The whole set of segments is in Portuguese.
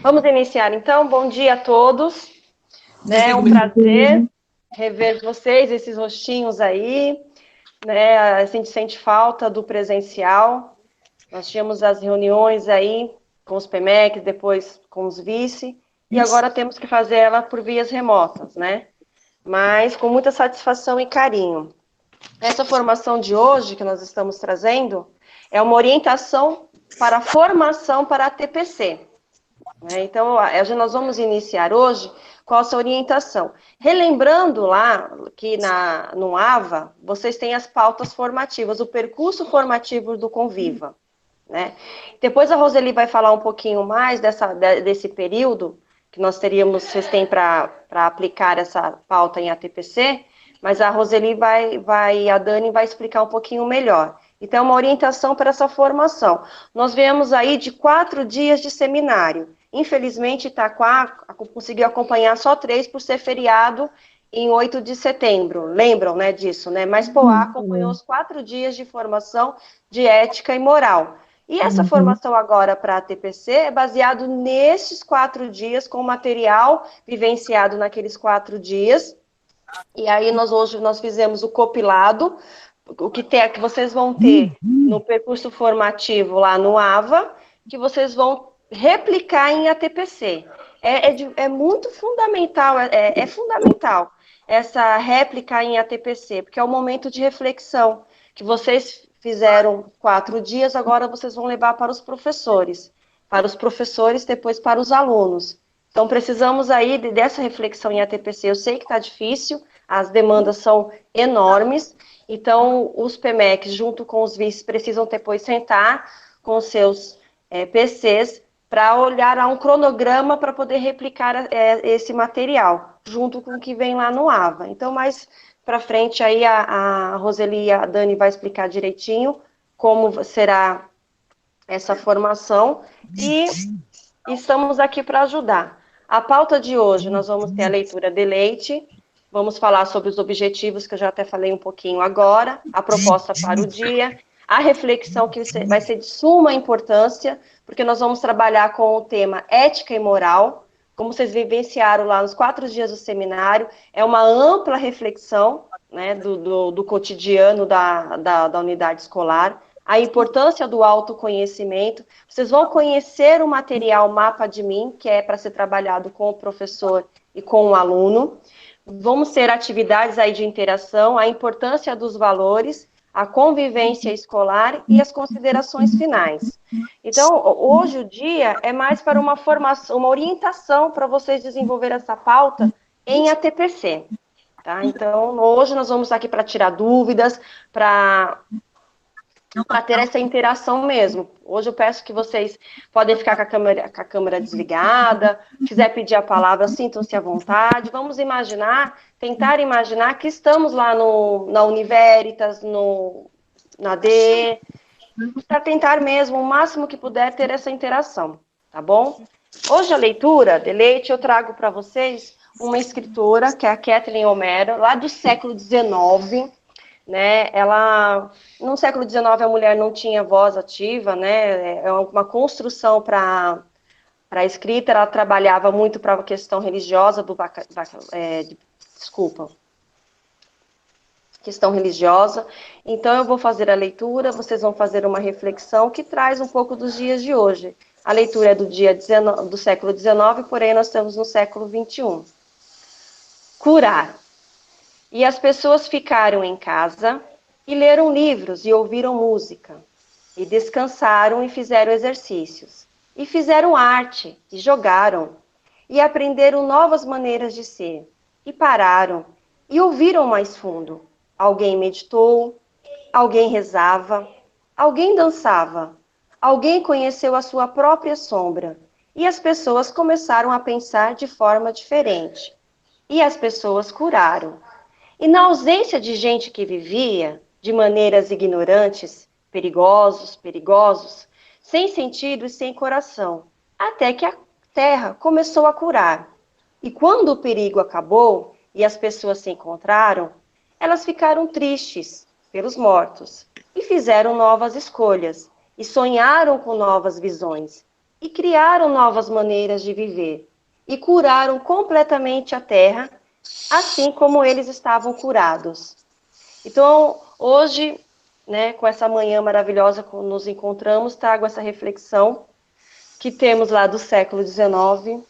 Vamos iniciar então. Bom dia a todos. É um prazer rever vocês, esses rostinhos aí. Né? A gente sente falta do presencial. Nós tínhamos as reuniões aí com os PMECs, depois com os vice, e agora temos que fazer ela por vias remotas, né? Mas com muita satisfação e carinho. Essa formação de hoje que nós estamos trazendo é uma orientação para a formação para a TPC. Então, nós vamos iniciar hoje com essa orientação. Relembrando lá que no AVA, vocês têm as pautas formativas, o percurso formativo do Conviva. Né? Depois a Roseli vai falar um pouquinho mais desse período que vocês têm para aplicar essa pauta em ATPC, mas a Roseli a Dani vai explicar um pouquinho melhor. Então, uma orientação para essa formação. Nós viemos aí de 4 dias de seminário. Infelizmente, Itaquá conseguiu acompanhar só 3 por ser feriado em 8 de setembro. Lembram, né, disso, né? Mas Poá acompanhou os 4 dias de formação de ética e moral. E essa formação agora para a TPC é baseado nesses 4 dias, com material vivenciado naqueles 4 dias. E aí hoje nós fizemos o compilado, o que vocês vão ter no percurso formativo lá no AVA, que vocês vão replicar em ATPC. É muito fundamental, é fundamental essa réplica em ATPC, porque é o momento de reflexão que vocês fizeram 4 dias, agora vocês vão levar para os professores, depois para os alunos. Então, precisamos aí dessa reflexão em ATPC. Eu sei que está difícil, as demandas são enormes, então os PMECs, junto com os vices, precisam depois sentar com os seus PCs para olhar a um cronograma para poder replicar esse material, junto com o que vem lá no AVA. Então, mais para frente, aí a Roseli e a Dani vai explicar direitinho como será essa formação e estamos aqui para ajudar. A pauta de hoje, nós vamos ter a leitura de Leite, vamos falar sobre os objetivos, que eu já até falei um pouquinho agora, a proposta para o dia, a reflexão que vai ser de suma importância, porque nós vamos trabalhar com o tema ética e moral, como vocês vivenciaram lá nos 4 dias do seminário, é uma ampla reflexão, né, do cotidiano da unidade escolar, a importância do autoconhecimento. Vocês vão conhecer o material Mapa de Mim, que é para ser trabalhado com o professor e com o aluno. Vamos ter atividades aí de interação, a importância dos valores, a convivência escolar e as considerações finais. Então, hoje o dia é mais para uma formação, uma orientação para vocês desenvolver essa pauta em ATPC. Tá? Então, hoje nós vamos estar aqui para tirar dúvidas, para ter essa interação mesmo. Hoje eu peço que vocês podem ficar com a câmera desligada, quiser pedir a palavra, sintam-se à vontade. Vamos tentar imaginar que estamos lá na Univeritas, na D, para tentar mesmo, o máximo que puder, ter essa interação, tá bom? Hoje a leitura de Leite eu trago para vocês uma escritora, que é a Kathleen Homero, lá do século XIX, né? Ela, no século XIX, a mulher não tinha voz ativa, né? É uma construção para a escrita. Ela trabalhava muito para a questão religiosa questão religiosa. Então, eu vou fazer a leitura, vocês vão fazer uma reflexão que traz um pouco dos dias de hoje. A leitura é do século XIX, porém nós estamos no século XXI. Curar. E as pessoas ficaram em casa e leram livros e ouviram música, e descansaram e fizeram exercícios, e fizeram arte e jogaram, e aprenderam novas maneiras de ser, e pararam e ouviram mais fundo. Alguém meditou, alguém rezava, alguém dançava, alguém conheceu a sua própria sombra, e as pessoas começaram a pensar de forma diferente, e as pessoas curaram. E na ausência de gente que vivia de maneiras ignorantes, perigosos, sem sentido e sem coração, até que a terra começou a curar. E quando o perigo acabou e as pessoas se encontraram, elas ficaram tristes pelos mortos e fizeram novas escolhas e sonharam com novas visões. e criaram novas maneiras de viver e curaram completamente a terra, assim como eles estavam curados. Então, hoje, né, com essa manhã maravilhosa que nos encontramos, trago essa reflexão que temos lá do século XIX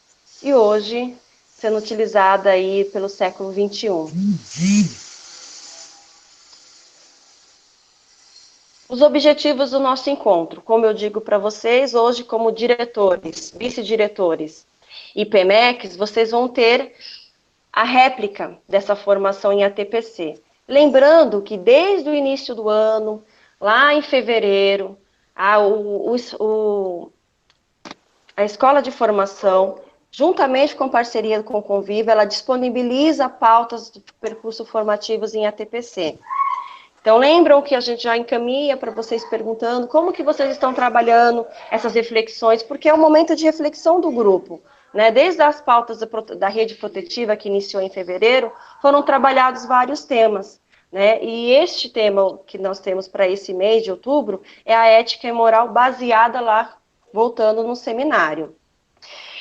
e hoje sendo utilizada aí pelo século XXI. Os objetivos do nosso encontro, como eu digo para vocês, hoje como diretores, vice-diretores e PMECs, vocês vão ter a réplica dessa formação em ATPC. Lembrando que desde o início do ano, lá em fevereiro, a escola de formação, juntamente com parceria com o Conviva, ela disponibiliza pautas de percurso formativos em ATPC. Então, lembram que a gente já encaminha para vocês perguntando como que vocês estão trabalhando essas reflexões, porque é um momento de reflexão do grupo. Né? Desde as pautas da rede protetiva, que iniciou em fevereiro, foram trabalhados vários temas. Né? E este tema que nós temos para esse mês de outubro é a ética e moral baseada lá, voltando no seminário.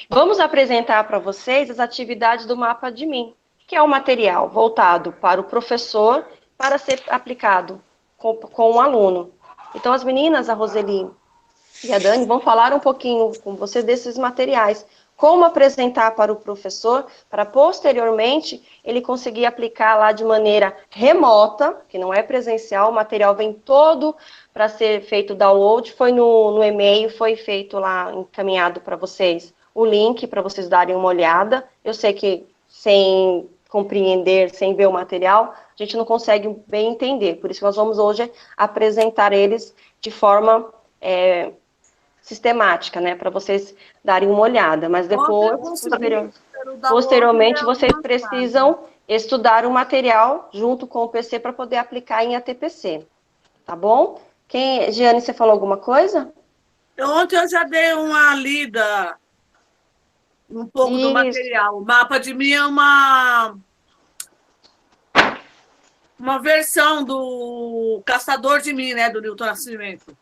Vamos apresentar para vocês as atividades do Mapa de Mim, que é um material voltado para o professor, para ser aplicado com o aluno. Então, as meninas, a Roseli e a Dani, vão falar um pouquinho com você desses materiais, como apresentar para o professor, para posteriormente ele conseguir aplicar lá de maneira remota, que não é presencial, o material vem todo para ser feito download, foi no e-mail, foi feito lá, encaminhado para vocês, o link para vocês darem uma olhada. Eu sei que sem compreender, sem ver o material, a gente não consegue bem entender, por isso nós vamos hoje apresentar eles de forma sistemática, né, para vocês darem uma olhada, mas depois, posteriormente, vocês precisam estudar o material junto com o PC para poder aplicar em ATPC, tá bom? Giane, você falou alguma coisa? Ontem eu já dei uma lida um pouco do material. O Mapa de Mim é uma versão do Caçador de Mim, né, do Newton Nascimento.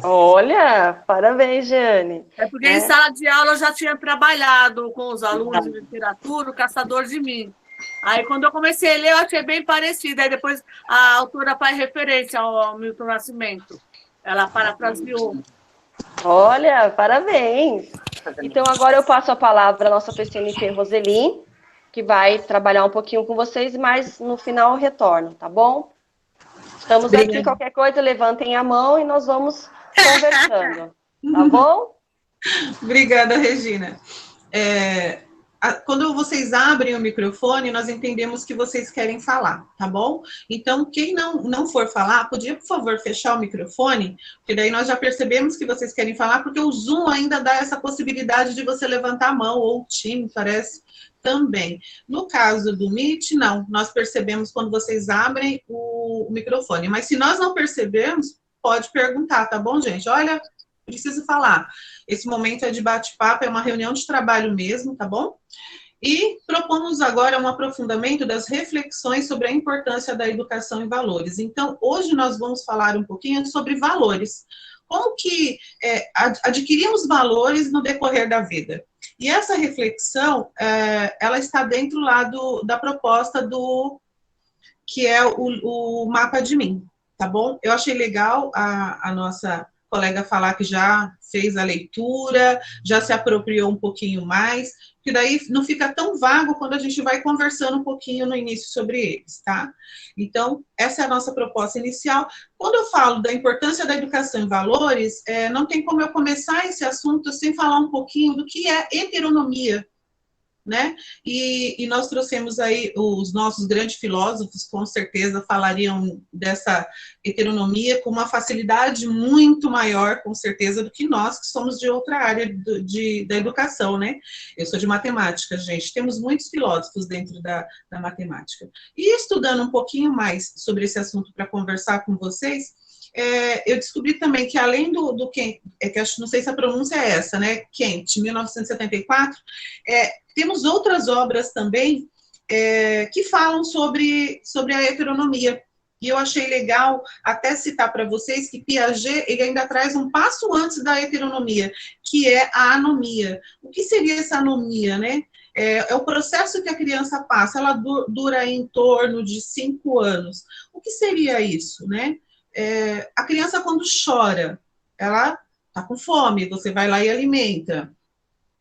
Olha, parabéns, Giane. É porque em sala de aula eu já tinha trabalhado com os alunos de literatura, o Caçador de Mim. Aí, quando eu comecei a ler, eu achei bem parecido. Aí, depois, a autora faz referência ao Milton Nascimento. Ela parafraseou. Olha, parabéns. Então, agora eu passo a palavra à nossa PCNP Roseli, que vai trabalhar um pouquinho com vocês, mas no final eu retorno, tá bom? Estamos aqui, qualquer coisa, levantem a mão e nós vamos conversando, tá bom? Obrigada, Regina. Quando vocês abrem o microfone, nós entendemos que vocês querem falar, tá bom? Então, quem não for falar, podia, por favor, fechar o microfone, porque daí nós já percebemos que vocês querem falar, porque o Zoom ainda dá essa possibilidade de você levantar a mão, ou o Team, parece, também. No caso do Meet, não. Nós percebemos quando vocês abrem o microfone. Mas se nós não percebemos, pode perguntar, tá bom, gente? Olha, preciso falar. Esse momento é de bate-papo, é uma reunião de trabalho mesmo, tá bom? E propomos agora um aprofundamento das reflexões sobre a importância da educação e valores. Então, hoje nós vamos falar um pouquinho sobre valores. Como que adquirimos valores no decorrer da vida? E essa reflexão, ela está dentro lá da proposta que é o Mapa de Mim, tá bom? Eu achei legal a nossa colega falar que já fez a leitura, já se apropriou um pouquinho mais, que daí não fica tão vago quando a gente vai conversando um pouquinho no início sobre eles, tá? Então, essa é a nossa proposta inicial. Quando eu falo da importância da educação em valores, não tem como eu começar esse assunto sem falar um pouquinho do que é heteronomia, né? E nós trouxemos aí os nossos grandes filósofos, com certeza falariam dessa heteronomia com uma facilidade muito maior, com certeza, do que nós, que somos de outra área da educação, né? Eu sou de matemática, gente. Temos muitos filósofos dentro da matemática. E estudando um pouquinho mais sobre esse assunto para conversar com vocês, eu descobri também que além do Kant, que acho, não sei se a pronúncia é essa, né? Kant, 1974, temos outras obras também que falam sobre a heteronomia, E eu achei legal até citar para vocês que Piaget, ele ainda traz um passo antes da heteronomia, que é a anomia. O que seria essa anomia, né? É o processo que a criança passa, ela dura em torno de 5 anos. O que seria isso, né? A criança, quando chora, ela está com fome, você vai lá e alimenta.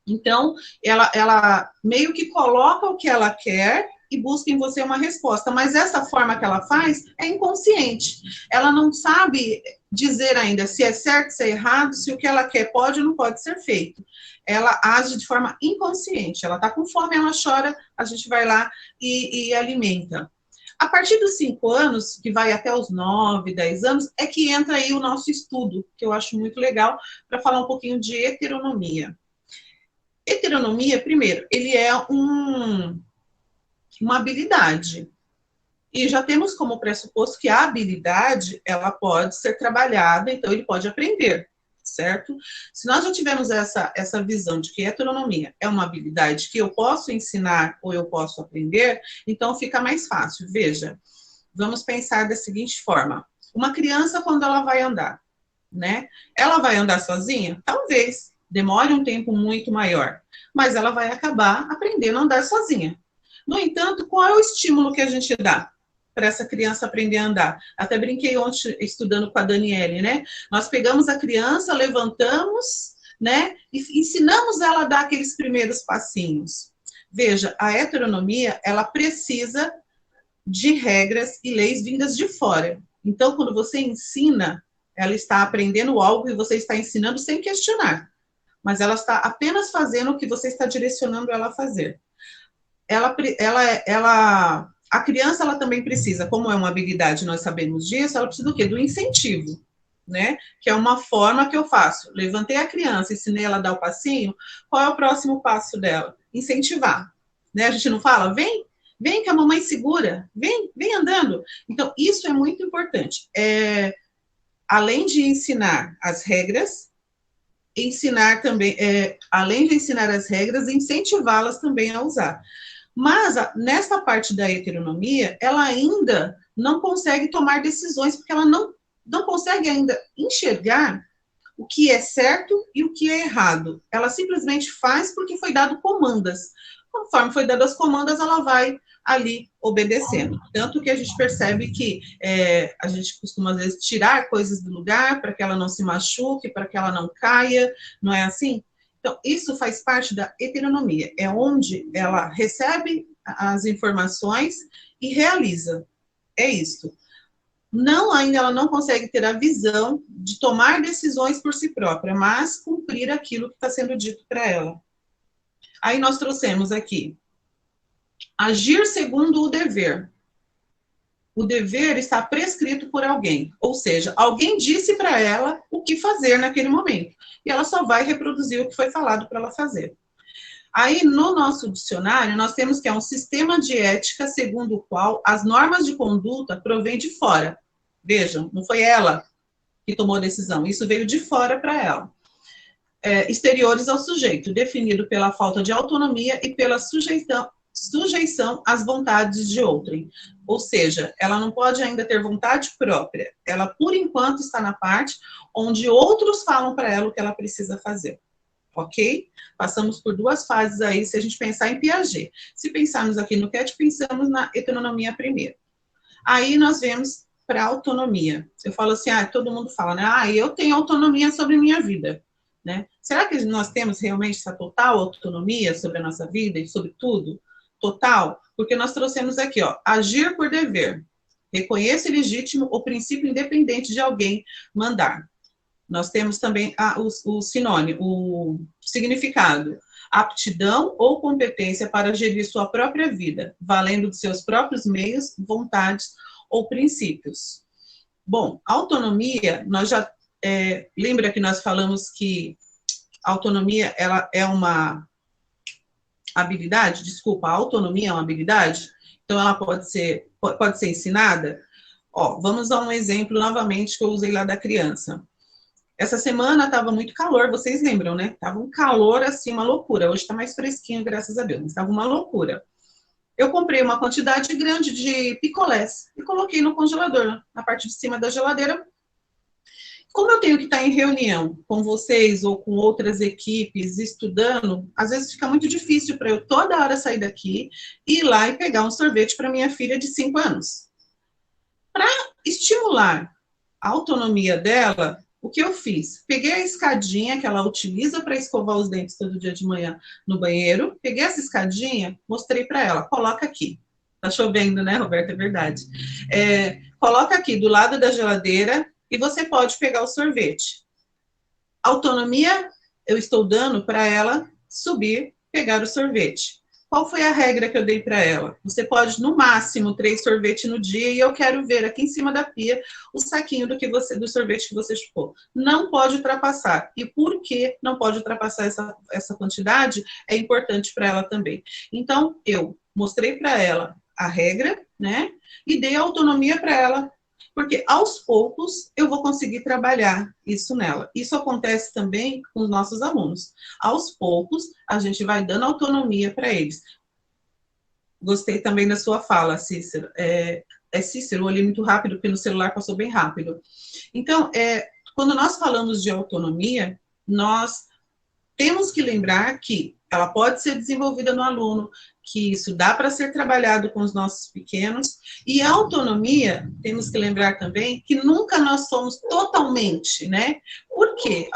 Então, ela meio que coloca o que ela quer e busca em você uma resposta, mas essa forma que ela faz é inconsciente. Ela não sabe dizer ainda se é certo, se é errado, se o que ela quer pode ou não pode ser feito. Ela age de forma inconsciente. Ela está com fome, ela chora, a gente vai lá e alimenta. A partir dos 5 anos, que vai até os 9, 10 anos, é que entra aí o nosso estudo, que eu acho muito legal, para falar um pouquinho de heteronomia. Heteronomia, primeiro, ele é uma habilidade. E já temos como pressuposto que a habilidade, ela pode ser trabalhada, então ele pode aprender, certo? Se nós já tivermos essa visão de que heteronomia é uma habilidade que eu posso ensinar ou eu posso aprender, então fica mais fácil. Veja, vamos pensar da seguinte forma. Uma criança, quando ela vai andar, né? Ela vai andar sozinha? Talvez. Demore um tempo muito maior. Mas ela vai acabar aprendendo a andar sozinha. No entanto, qual é o estímulo que a gente dá para essa criança aprender a andar? Até brinquei ontem estudando com a Daniele, né? Nós pegamos a criança, levantamos, né? E ensinamos ela a dar aqueles primeiros passinhos. Veja, a heteronomia, ela precisa de regras e leis vindas de fora. Então, quando você ensina, ela está aprendendo algo e você está ensinando sem questionar. Mas ela está apenas fazendo o que você está direcionando ela a fazer. A criança, ela também precisa, como é uma habilidade, nós sabemos disso, ela precisa do quê? Do incentivo, né? Que é uma forma que eu faço. Levantei a criança, ensinei ela a dar o passinho, qual é o próximo passo dela? Incentivar. Né? A gente não fala, vem que a mamãe segura, vem andando. Então, isso é muito importante. Além de ensinar as regras, ensinar também, além de ensinar as regras, incentivá-las também a usar. Mas, nessa parte da heteronomia, ela ainda não consegue tomar decisões, porque ela não consegue ainda enxergar o que é certo e o que é errado. Ela simplesmente faz porque foi dado comandas. Conforme foi dadas as comandas, ela vai ali obedecendo. Tanto que a gente percebe que a gente costuma, às vezes, tirar coisas do lugar para que ela não se machuque, para que ela não caia, não é assim? Então, isso faz parte da heteronomia, é onde ela recebe as informações e realiza. É isso. Ainda ela não consegue ter a visão de tomar decisões por si própria, mas cumprir aquilo que está sendo dito para ela. Aí nós trouxemos aqui, agir segundo o dever. O dever está prescrito por alguém, ou seja, alguém disse para ela o que fazer naquele momento, e ela só vai reproduzir o que foi falado para ela fazer. Aí, no nosso dicionário, nós temos que é um sistema de ética segundo o qual as normas de conduta provêm de fora. Vejam, não foi ela que tomou a decisão, isso veio de fora para ela. Exteriores ao sujeito, definido pela falta de autonomia e pela sujeição às vontades de outrem. Ou seja, ela não pode ainda ter vontade própria. Ela, por enquanto, está na parte onde outros falam para ela o que ela precisa fazer. Ok? Passamos por 2 fases aí, se a gente pensar em Piaget. Se pensarmos aqui no CAT, pensamos na heteronomia primeiro. Aí nós vemos para a autonomia. Eu falo assim, todo mundo fala, né? Eu tenho autonomia sobre minha vida. Né? Será que nós temos realmente essa total autonomia sobre a nossa vida e sobre tudo? Total? Porque nós trouxemos aqui, agir por dever. Reconheça legítimo o princípio independente de alguém mandar. Nós temos também o sinônimo, o significado. Aptidão ou competência para gerir sua própria vida, valendo de seus próprios meios, vontades ou princípios. Bom, autonomia, nós já... lembra que nós falamos que a autonomia, ela é uma habilidade? Desculpa, a autonomia é uma habilidade? Então, ela pode ser ensinada? Vamos dar um exemplo, novamente, que eu usei lá da criança. Essa semana estava muito calor, vocês lembram, né? Estava um calor, assim, uma loucura. Hoje está mais fresquinho, graças a Deus, mas estava uma loucura. eu comprei uma quantidade grande de picolés e coloquei no congelador, na parte de cima da geladeira. Como eu tenho que estar em reunião com vocês ou com outras equipes estudando, às vezes fica muito difícil para eu toda hora sair daqui, ir lá e pegar um sorvete para minha filha de 5 anos. Para estimular a autonomia dela, o que eu fiz? Peguei a escadinha que ela utiliza para escovar os dentes todo dia de manhã no banheiro, peguei essa escadinha, mostrei para ela, coloca aqui. Tá chovendo, né, Roberta? É verdade. Coloca aqui do lado da geladeira e você pode pegar o sorvete. Autonomia eu estou dando para ela subir, pegar o sorvete. Qual foi a regra que eu dei para ela? Você pode, no máximo, 3 sorvetes no dia e eu quero ver aqui em cima da pia o saquinho do sorvete que você chupou. Não pode ultrapassar. E por que não pode ultrapassar essa quantidade? É importante para ela também. Então, eu mostrei para ela a regra, né? E dei autonomia para ela, porque aos poucos eu vou conseguir trabalhar isso nela. Isso acontece também com os nossos alunos. Aos poucos, a gente vai dando autonomia para eles. Gostei também da sua fala, Cícero. Cícero, eu olhei muito rápido, porque no celular passou bem rápido. Então, quando nós falamos de autonomia, nós temos que lembrar que ela pode ser desenvolvida no aluno, que isso dá para ser trabalhado com os nossos pequenos, e a autonomia, temos que lembrar também, que nunca nós somos totalmente, né? Por quê?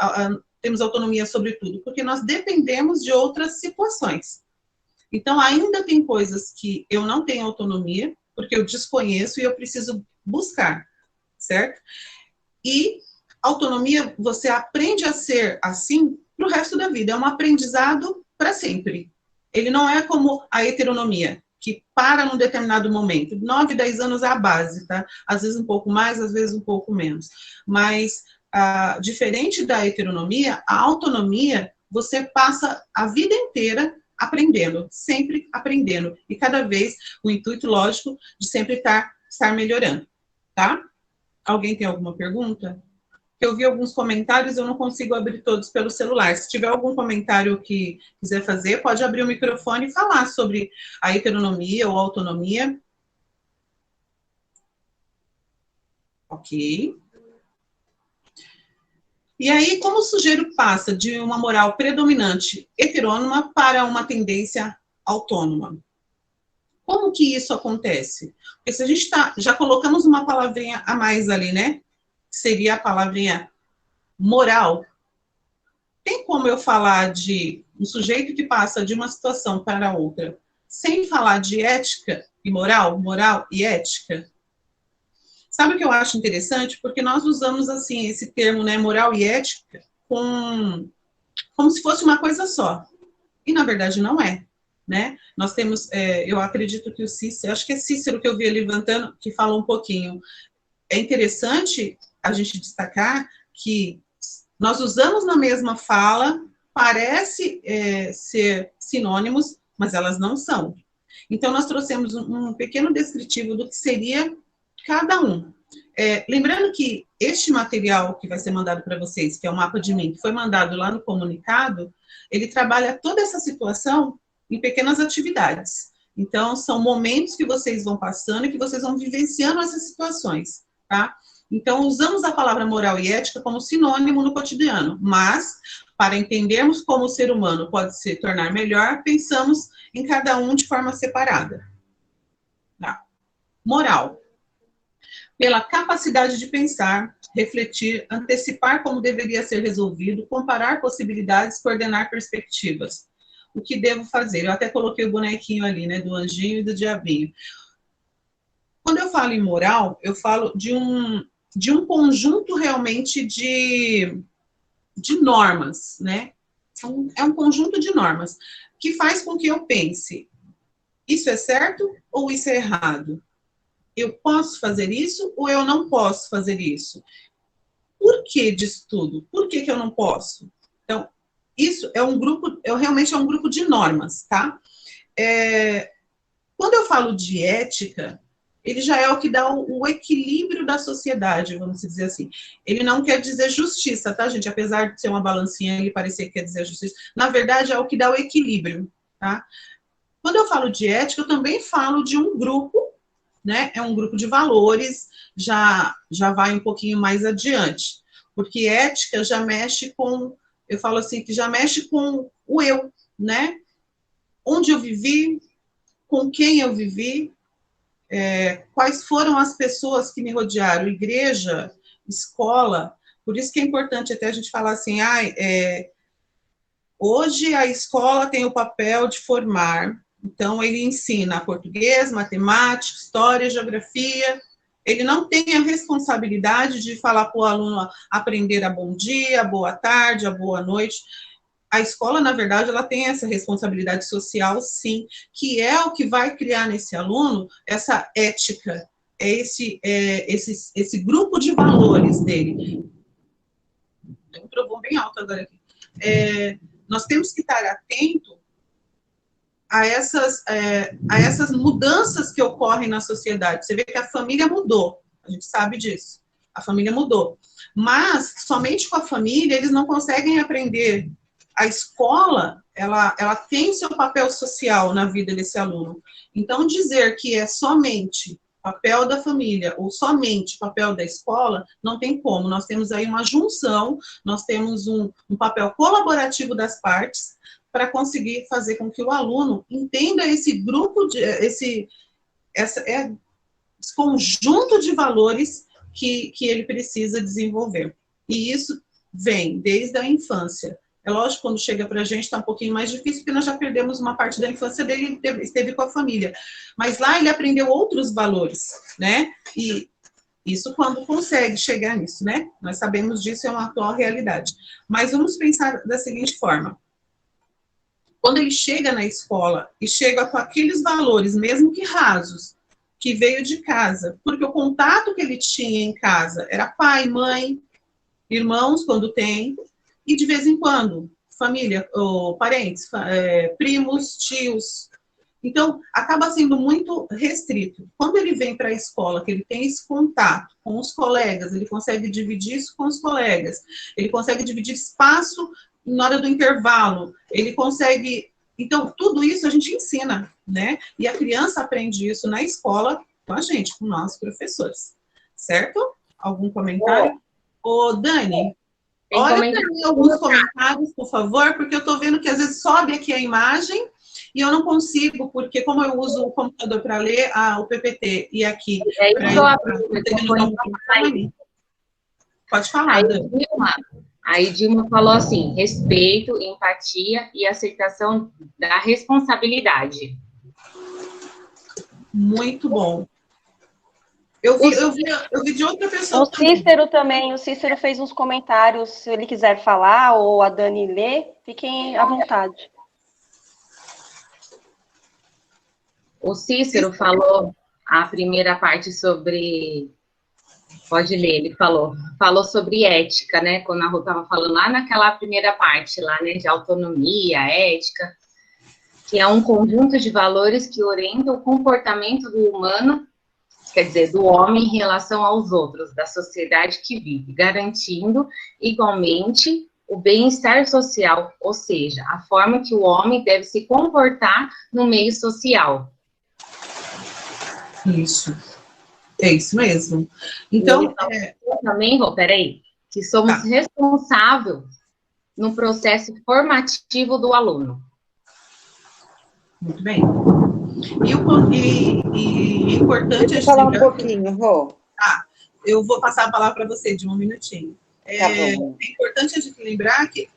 Temos autonomia sobre tudo? Porque nós dependemos de outras situações. Então, ainda tem coisas que eu não tenho autonomia, porque eu desconheço e eu preciso buscar, certo? E autonomia, você aprende a ser assim para o resto da vida. É um aprendizado para sempre. Ele não é como a heteronomia, que para num determinado momento. 9, 10 anos é a base, tá? Às vezes um pouco mais, às vezes um pouco menos. Mas, diferente da heteronomia, a autonomia, você passa a vida inteira aprendendo, sempre aprendendo. E cada vez o intuito, lógico, de sempre estar melhorando, tá? Alguém tem alguma pergunta? Eu vi alguns comentários, eu não consigo abrir todos pelo celular. Se tiver algum comentário que quiser fazer, pode abrir o microfone e falar sobre a heteronomia ou autonomia. Ok. E aí, como o sujeito passa de uma moral predominante heterônoma para uma tendência autônoma? Como que isso acontece? Porque se a gente já colocamos uma palavrinha a mais ali, né? Seria a palavrinha moral. Tem como eu falar de um sujeito que passa de uma situação para outra sem falar de ética e moral, moral e ética? Sabe o que eu acho interessante? Porque nós usamos assim esse termo, né, moral e ética, como se fosse uma coisa só. E na verdade não é, né? Nós temos, eu acredito que o Cícero, acho que é Cícero que eu vi levantando, que falou um pouquinho. É interessante a gente destacar que nós usamos na mesma fala, parece ser sinônimos, mas elas não são. Então, nós trouxemos um pequeno descritivo do que seria cada um. Lembrando que este material que vai ser mandado para vocês, que é o mapa de mim, que foi mandado lá no comunicado, ele trabalha toda essa situação em pequenas atividades. Então, são momentos que vocês vão passando e que vocês vão vivenciando essas situações, tá? Então, usamos a palavra moral e ética como sinônimo no cotidiano, mas, para entendermos como o ser humano pode se tornar melhor, pensamos em cada um de forma separada. Tá? Moral. Pela capacidade de pensar, refletir, antecipar como deveria ser resolvido, comparar possibilidades, coordenar perspectivas. O que devo fazer? Eu até coloquei o bonequinho ali, né, do anjinho e do diabinho. Quando eu falo em moral, eu falo de um conjunto realmente de normas, né? É um conjunto de normas que faz com que eu pense, isso é certo ou isso é errado? Eu posso fazer isso ou eu não posso fazer isso? Por que disso tudo? Por que eu não posso? Então, isso é um grupo, realmente é um grupo de normas, tá? Quando eu falo de ética, ele já é o que dá o equilíbrio da sociedade, vamos dizer assim. Ele não quer dizer justiça, tá, gente? Apesar de ser uma balancinha, ele parecer que quer dizer justiça. Na verdade, é o que dá o equilíbrio, tá? Quando eu falo de ética, eu também falo de um grupo, né? É um grupo de valores, já vai um pouquinho mais adiante. Porque ética já mexe com, eu falo assim, que já mexe com o eu, né? Onde eu vivi, com quem eu vivi, quais foram as pessoas que me rodearam, igreja, escola. Por isso que é importante até a gente falar assim, hoje a escola tem o papel de formar, então ele ensina português, matemática, história, geografia. Ele não tem a responsabilidade de falar para o aluno aprender a bom dia, a boa tarde, a boa noite. A escola, na verdade, ela tem essa responsabilidade social, sim, que é o que vai criar nesse aluno essa ética, esse grupo de valores dele. Tem um trovão bem alto agora aqui. Nós temos que estar atento a essas mudanças que ocorrem na sociedade. Você vê que a família mudou, a gente sabe disso. A família mudou. Mas, somente com a família, eles não conseguem aprender. A escola, ela tem seu papel social na vida desse aluno. Então, dizer que é somente papel da família ou somente papel da escola, não tem como. Nós temos aí uma junção, nós temos um papel colaborativo das partes para conseguir fazer com que o aluno entenda esse grupo, esse conjunto de valores que ele precisa desenvolver. E isso vem desde a infância. É lógico, quando chega para a gente está um pouquinho mais difícil, porque nós já perdemos uma parte da infância dele, esteve com a família. Mas lá ele aprendeu outros valores, né? E isso quando consegue chegar nisso, né? Nós sabemos disso, é uma atual realidade. Mas vamos pensar da seguinte forma. Quando ele chega na escola e chega com aqueles valores, mesmo que rasos, que veio de casa, porque o contato que ele tinha em casa era pai, mãe, irmãos, quando tem, e de vez em quando, família, ou parentes, primos, tios. Então, acaba sendo muito restrito. Quando ele vem para a escola, que ele tem esse contato com os colegas, ele consegue dividir isso com os colegas, ele consegue dividir espaço na hora do intervalo, ele consegue... Então, tudo isso a gente ensina, né? E a criança aprende isso na escola com a gente, com nós, professores. Certo? Algum comentário? Ô, Dani... Olha para mim alguns comentários, por favor, porque eu estou vendo que às vezes sobe aqui a imagem e eu não consigo, porque como eu uso o computador para ler o PPT e aqui... Pode falar, Dani. Aí Dilma falou assim, respeito, empatia e aceitação da responsabilidade. Muito bom. Eu vi de outra pessoa. O Cícero também, o Cícero fez uns comentários, se ele quiser falar, ou a Dani ler, fiquem à vontade. O Cícero falou a primeira parte sobre... Pode ler, ele falou sobre ética, né? Quando a Rô estava falando lá naquela primeira parte, lá, né? De autonomia, ética, que é um conjunto de valores que orientam o comportamento do humano, quer dizer, do homem em relação aos outros, da sociedade que vive, garantindo, igualmente, o bem-estar social, ou seja, a forma que o homem deve se comportar no meio social. Isso. É isso mesmo. Então, também, Rô, peraí, que somos responsáveis no processo formativo do aluno. Muito bem. E é importante... Deixa eu falar um pouquinho, Rô. Eu vou passar a palavra para você de um minutinho. É importante a gente lembrar que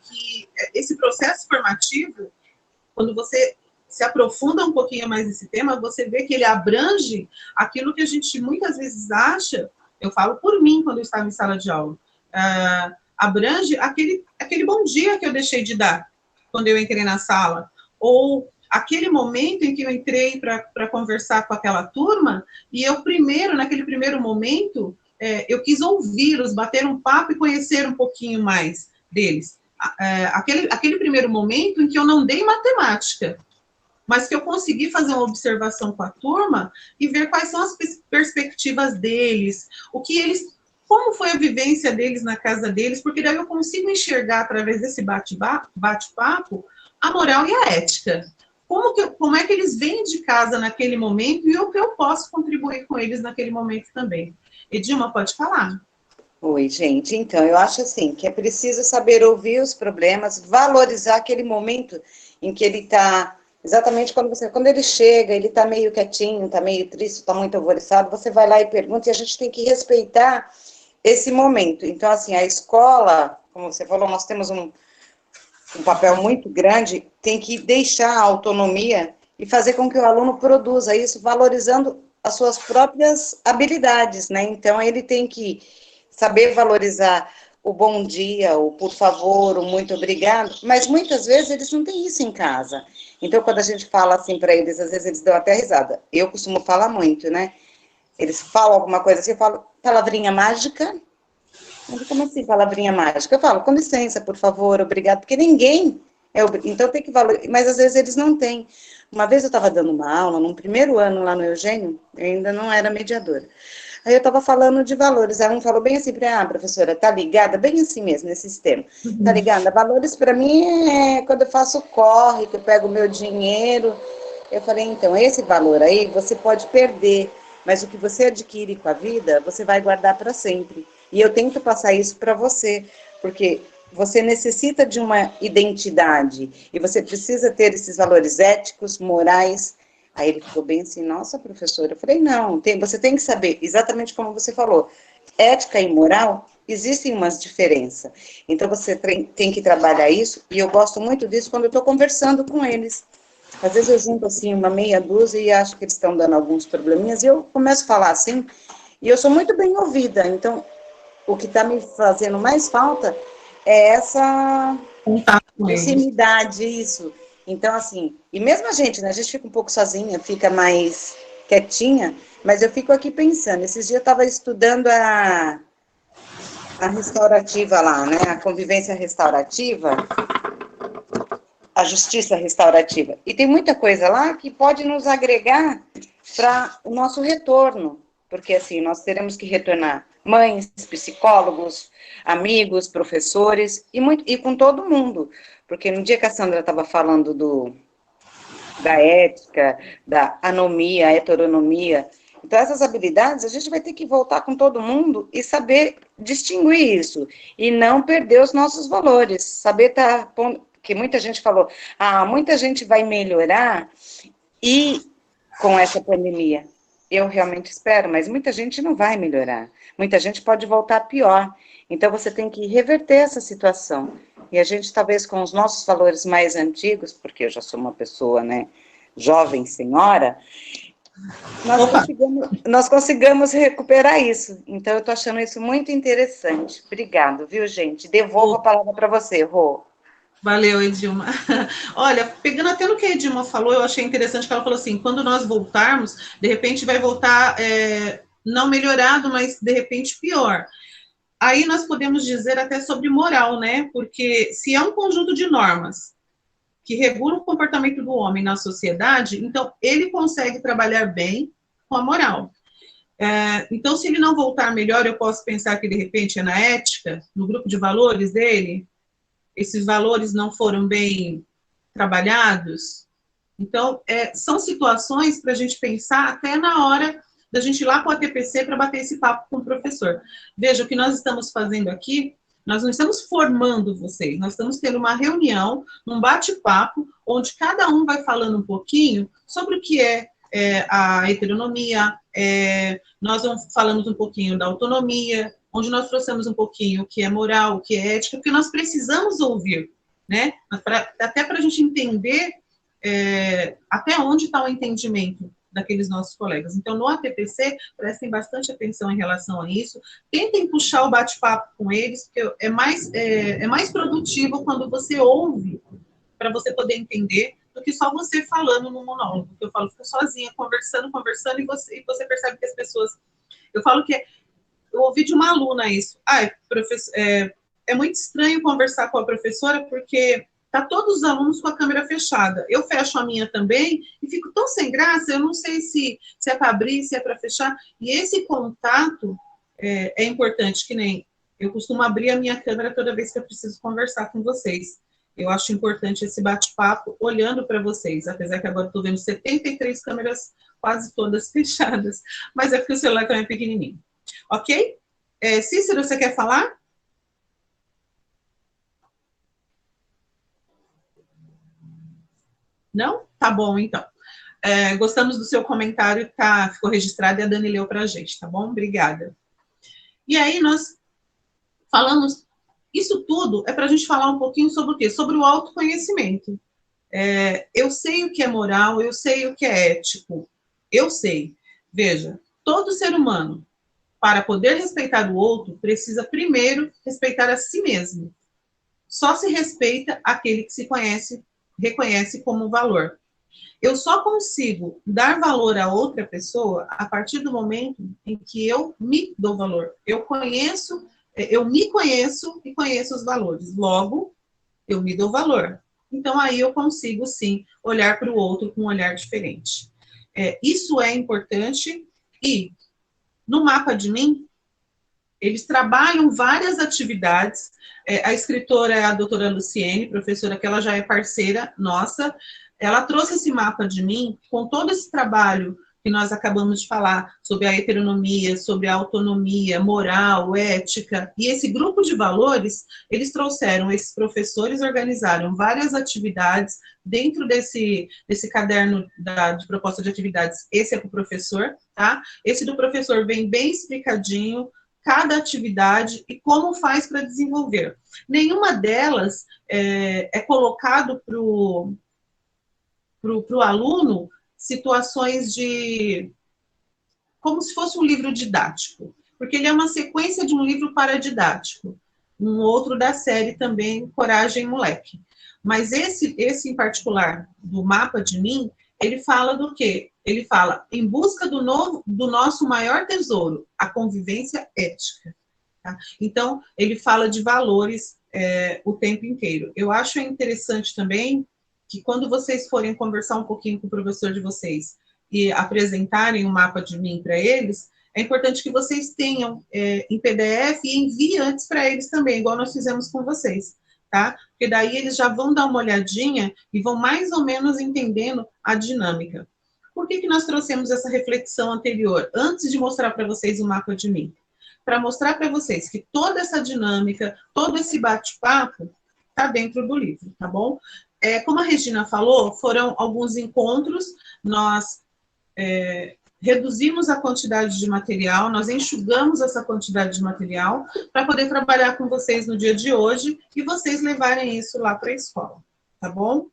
esse processo formativo, quando você se aprofunda um pouquinho mais nesse tema, você vê que ele abrange aquilo que a gente muitas vezes acha, eu falo por mim quando eu estava em sala de aula, abrange aquele bom dia que eu deixei de dar quando eu entrei na sala, ou aquele momento em que eu entrei para conversar com aquela turma, e naquele primeiro momento, eu quis ouvi-los, bater um papo e conhecer um pouquinho mais deles. Aquele primeiro momento em que eu não dei matemática, mas que eu consegui fazer uma observação com a turma e ver quais são as perspectivas deles, como foi a vivência deles na casa deles, porque daí eu consigo enxergar, através desse bate-papo, a moral e a ética. como é que eles vêm de casa naquele momento e o que eu posso contribuir com eles naquele momento também. Edilma, pode falar. Oi, gente. Então, eu acho assim, que é preciso saber ouvir os problemas, valorizar aquele momento em que ele está, exatamente quando ele chega, ele está meio quietinho, está meio triste, está muito alvoroçado, você vai lá e pergunta, e a gente tem que respeitar esse momento. Então, assim, a escola, como você falou, nós temos um papel muito grande, tem que deixar a autonomia e fazer com que o aluno produza isso, valorizando as suas próprias habilidades, né? Então, ele tem que saber valorizar o bom dia, o por favor, o muito obrigado, mas muitas vezes eles não têm isso em casa. Então, quando a gente fala assim para eles, às vezes eles dão até risada. Eu costumo falar muito, né? Eles falam alguma coisa assim, eu falo, palavrinha mágica. Como assim, palavrinha mágica? Eu falo, com licença, por favor, obrigado, porque ninguém então tem que valorizar, mas às vezes eles não têm. Uma vez eu estava dando uma aula, no primeiro ano lá no Eugênio, eu ainda não era mediadora. Aí eu estava falando de valores, aí um falou bem assim, professora, tá ligada? Bem assim mesmo, nesse sistema. Tá ligada? Valores para mim é quando eu faço corre, que eu pego o meu dinheiro. Eu falei, então, esse valor aí você pode perder, mas o que você adquire com a vida, você vai guardar para sempre. E eu tento passar isso para você, porque você necessita de uma identidade, e você precisa ter esses valores éticos, morais. Aí ele ficou bem assim, nossa, professora. Eu falei, não, você tem que saber, exatamente como você falou, ética e moral, existem umas diferenças. Então, você tem que trabalhar isso, e eu gosto muito disso quando eu estou conversando com eles. Às vezes eu junto, assim, uma meia dúzia e acho que eles estão dando alguns probleminhas, e eu começo a falar assim, e eu sou muito bem ouvida. Então, o que está me fazendo mais falta é essa proximidade, isso. Então, assim, e mesmo a gente, né, a gente fica um pouco sozinha, fica mais quietinha, mas eu fico aqui pensando, esses dias eu estava estudando a restaurativa lá, né, a convivência restaurativa, a justiça restaurativa, e tem muita coisa lá que pode nos agregar para o nosso retorno, porque, assim, nós teremos que retornar mães, psicólogos, amigos, professores, e com todo mundo. Porque no dia que a Sandra estava falando da ética, da anomia, heteronomia, então essas habilidades a gente vai ter que voltar com todo mundo e saber distinguir isso, e não perder os nossos valores, saber estar, que muita gente falou, muita gente vai melhorar e com essa pandemia. Eu realmente espero, mas muita gente não vai melhorar. Muita gente pode voltar pior. Então, você tem que reverter essa situação. E a gente, talvez, com os nossos valores mais antigos, porque eu já sou uma pessoa, né, jovem senhora, nós consigamos recuperar isso. Então, eu estou achando isso muito interessante. Obrigado, viu, gente? Devolvo a palavra para você, Rô. Valeu, Edilma. Olha, pegando até no que a Edilma falou, eu achei interessante que ela falou assim, quando nós voltarmos, de repente vai voltar não melhorado, mas de repente pior. Aí nós podemos dizer até sobre moral, né? Porque se é um conjunto de normas que regulam o comportamento do homem na sociedade, então ele consegue trabalhar bem com a moral. Então, se ele não voltar melhor, eu posso pensar que de repente é na ética, no grupo de valores dele, esses valores não foram bem trabalhados. Então, são situações para a gente pensar até na hora da gente ir lá para o ATPC para bater esse papo com o professor. Veja, o que nós estamos fazendo aqui, nós não estamos formando vocês, nós estamos tendo uma reunião, um bate-papo, onde cada um vai falando um pouquinho sobre o que é a heteronomia, nós falamos um pouquinho da autonomia, onde nós trouxemos um pouquinho o que é moral, o que é ética, porque nós precisamos ouvir, né? Até para a gente entender até onde está o entendimento daqueles nossos colegas. Então, no ATPC, prestem bastante atenção em relação a isso, tentem puxar o bate-papo com eles, porque é mais produtivo quando você ouve, para você poder entender, do que só você falando no monólogo, porque eu falo, fica sozinha, conversando, e você percebe que as pessoas... Eu falo que eu ouvi de uma aluna isso. Professor, é muito estranho conversar com a professora, porque tá todos os alunos com a câmera fechada. Eu fecho a minha também e fico tão sem graça, eu não sei se é para abrir, se é para fechar. E esse contato é importante, que nem eu costumo abrir a minha câmera toda vez que eu preciso conversar com vocês. Eu acho importante esse bate-papo olhando para vocês, apesar que agora estou vendo 73 câmeras, quase todas fechadas, mas é porque o celular também é pequenininho. Ok? Cícero, você quer falar? Não? Tá bom, então. Gostamos do seu comentário, ficou registrado e a Dani leu para a gente, tá bom? Obrigada. E aí nós falamos, isso tudo é para a gente falar um pouquinho sobre o quê? Sobre o autoconhecimento. Eu sei o que é moral, eu sei o que é ético, eu sei. Veja, todo ser humano, para poder respeitar o outro, precisa primeiro respeitar a si mesmo. Só se respeita aquele que se reconhece como valor. Eu só consigo dar valor a outra pessoa a partir do momento em que eu me dou valor. Eu me conheço e conheço os valores. Logo, eu me dou valor. Então, aí eu consigo, sim, olhar para o outro com um olhar diferente. Isso é importante e, no Mapa de Mim, eles trabalham várias atividades. A escritora é a doutora Luciene, professora que ela já é parceira nossa. Ela trouxe esse Mapa de Mim com todo esse trabalho que nós acabamos de falar, sobre a heteronomia, sobre a autonomia, moral, ética, e esse grupo de valores, eles trouxeram, esses professores organizaram várias atividades dentro desse caderno de proposta de atividades. Esse é para o professor, tá? Esse do professor vem bem explicadinho, cada atividade e como faz para desenvolver. Nenhuma delas é colocado para o aluno situações como se fosse um livro didático, porque ele é uma sequência de um livro paradidático, um outro da série também, Coragem, Moleque. Mas esse em particular, do Mapa de Mim, ele fala do quê? Ele fala em busca do nosso maior tesouro, a convivência ética. Tá? Então, ele fala de valores o tempo inteiro. Eu acho interessante também que quando vocês forem conversar um pouquinho com o professor de vocês e apresentarem o Mapa de Mim para eles, é importante que vocês tenham em PDF e enviem antes para eles também, igual nós fizemos com vocês, tá? Porque daí eles já vão dar uma olhadinha e vão mais ou menos entendendo a dinâmica. Por que nós trouxemos essa reflexão anterior, antes de mostrar para vocês o Mapa de Mim? Para mostrar para vocês que toda essa dinâmica, todo esse bate-papo está dentro do livro, tá bom? Como a Regina falou, foram alguns encontros, nós reduzimos a quantidade de material, nós enxugamos essa quantidade de material para poder trabalhar com vocês no dia de hoje e vocês levarem isso lá para a escola, tá bom?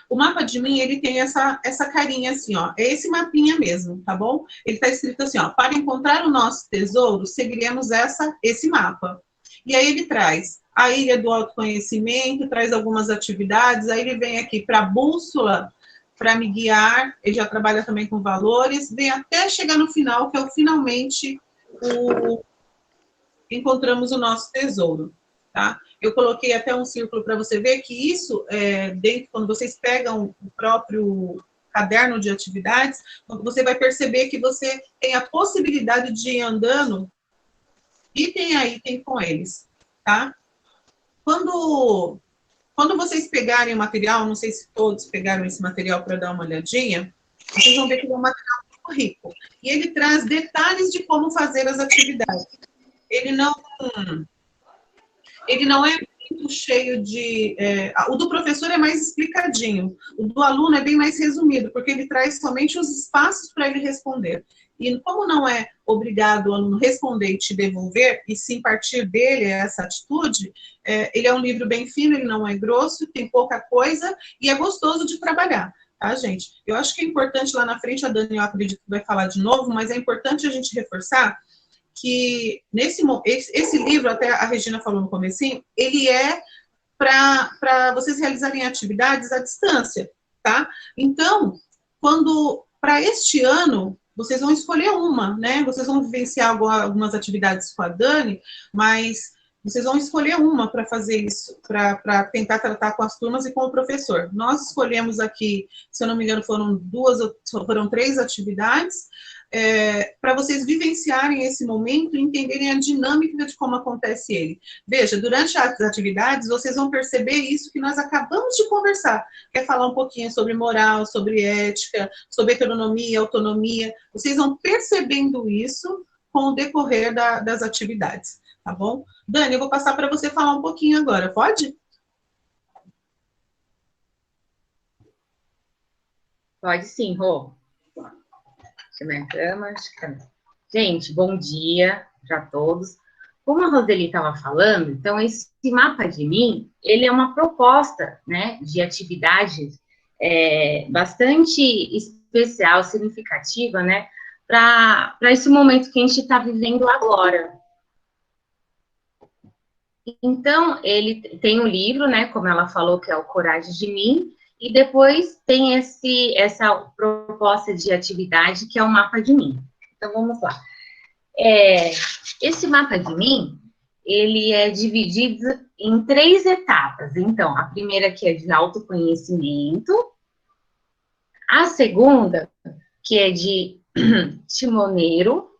O Mapa de Mim, ele tem essa carinha assim, ó, é esse mapinha mesmo, tá bom? Ele está escrito assim, ó, para encontrar o nosso tesouro, seguiremos esse mapa. E aí ele traz a Ilha do Autoconhecimento, traz algumas atividades, aí ele vem aqui para a bússola, para me guiar, ele já trabalha também com valores, vem até chegar no final, que é finalmente encontramos o nosso tesouro, tá? Eu coloquei até um círculo para você ver que isso, dentro, quando vocês pegam o próprio caderno de atividades, você vai perceber que você tem a possibilidade de ir andando item a item com eles, tá? Quando vocês pegarem o material, não sei se todos pegaram esse material para dar uma olhadinha, vocês vão ver que ele é um material muito rico. E ele traz detalhes de como fazer as atividades. Ele não é muito cheio de... o do professor é mais explicadinho. O do aluno é bem mais resumido, porque ele traz somente os espaços para ele responder. E como não é obrigado o aluno responder e te devolver, e sim partir dele essa atitude, ele é um livro bem fino, ele não é grosso, tem pouca coisa e é gostoso de trabalhar, tá, gente? Eu acho que é importante lá na frente, a Dani, eu acredito que vai falar de novo, mas é importante a gente reforçar que esse livro, até a Regina falou no comecinho, ele é para vocês realizarem atividades à distância, tá? Então, para este ano, vocês vão escolher uma, né? Vocês vão vivenciar algumas atividades com a Dani, mas vocês vão escolher uma para fazer isso, para tentar tratar com as turmas e com o professor. Nós escolhemos aqui, se eu não me engano, foram 3 atividades. para vocês vivenciarem esse momento e entenderem a dinâmica de como acontece ele. Veja, durante as atividades, vocês vão perceber isso que nós acabamos de conversar. Quer falar um pouquinho sobre moral, sobre ética, sobre heteronomia, autonomia. Vocês vão percebendo isso com o decorrer das atividades, tá bom? Dani, eu vou passar para você falar um pouquinho agora, pode? Pode sim, Rô. Minha cama. Gente, bom dia para todos. Como a Roseli estava falando, então esse mapa de mim, ele é uma proposta, né, de atividade bastante especial, significativa, né, para esse momento que a gente está vivendo agora. Então, ele tem um livro, né, como ela falou, que é o Coragem de Mim, e depois tem essa proposta de atividade, que é o mapa de mim. Então, vamos lá. Esse mapa de mim, ele é dividido em 3 etapas. Então, a primeira que é de autoconhecimento, a segunda, que é de timoneiro,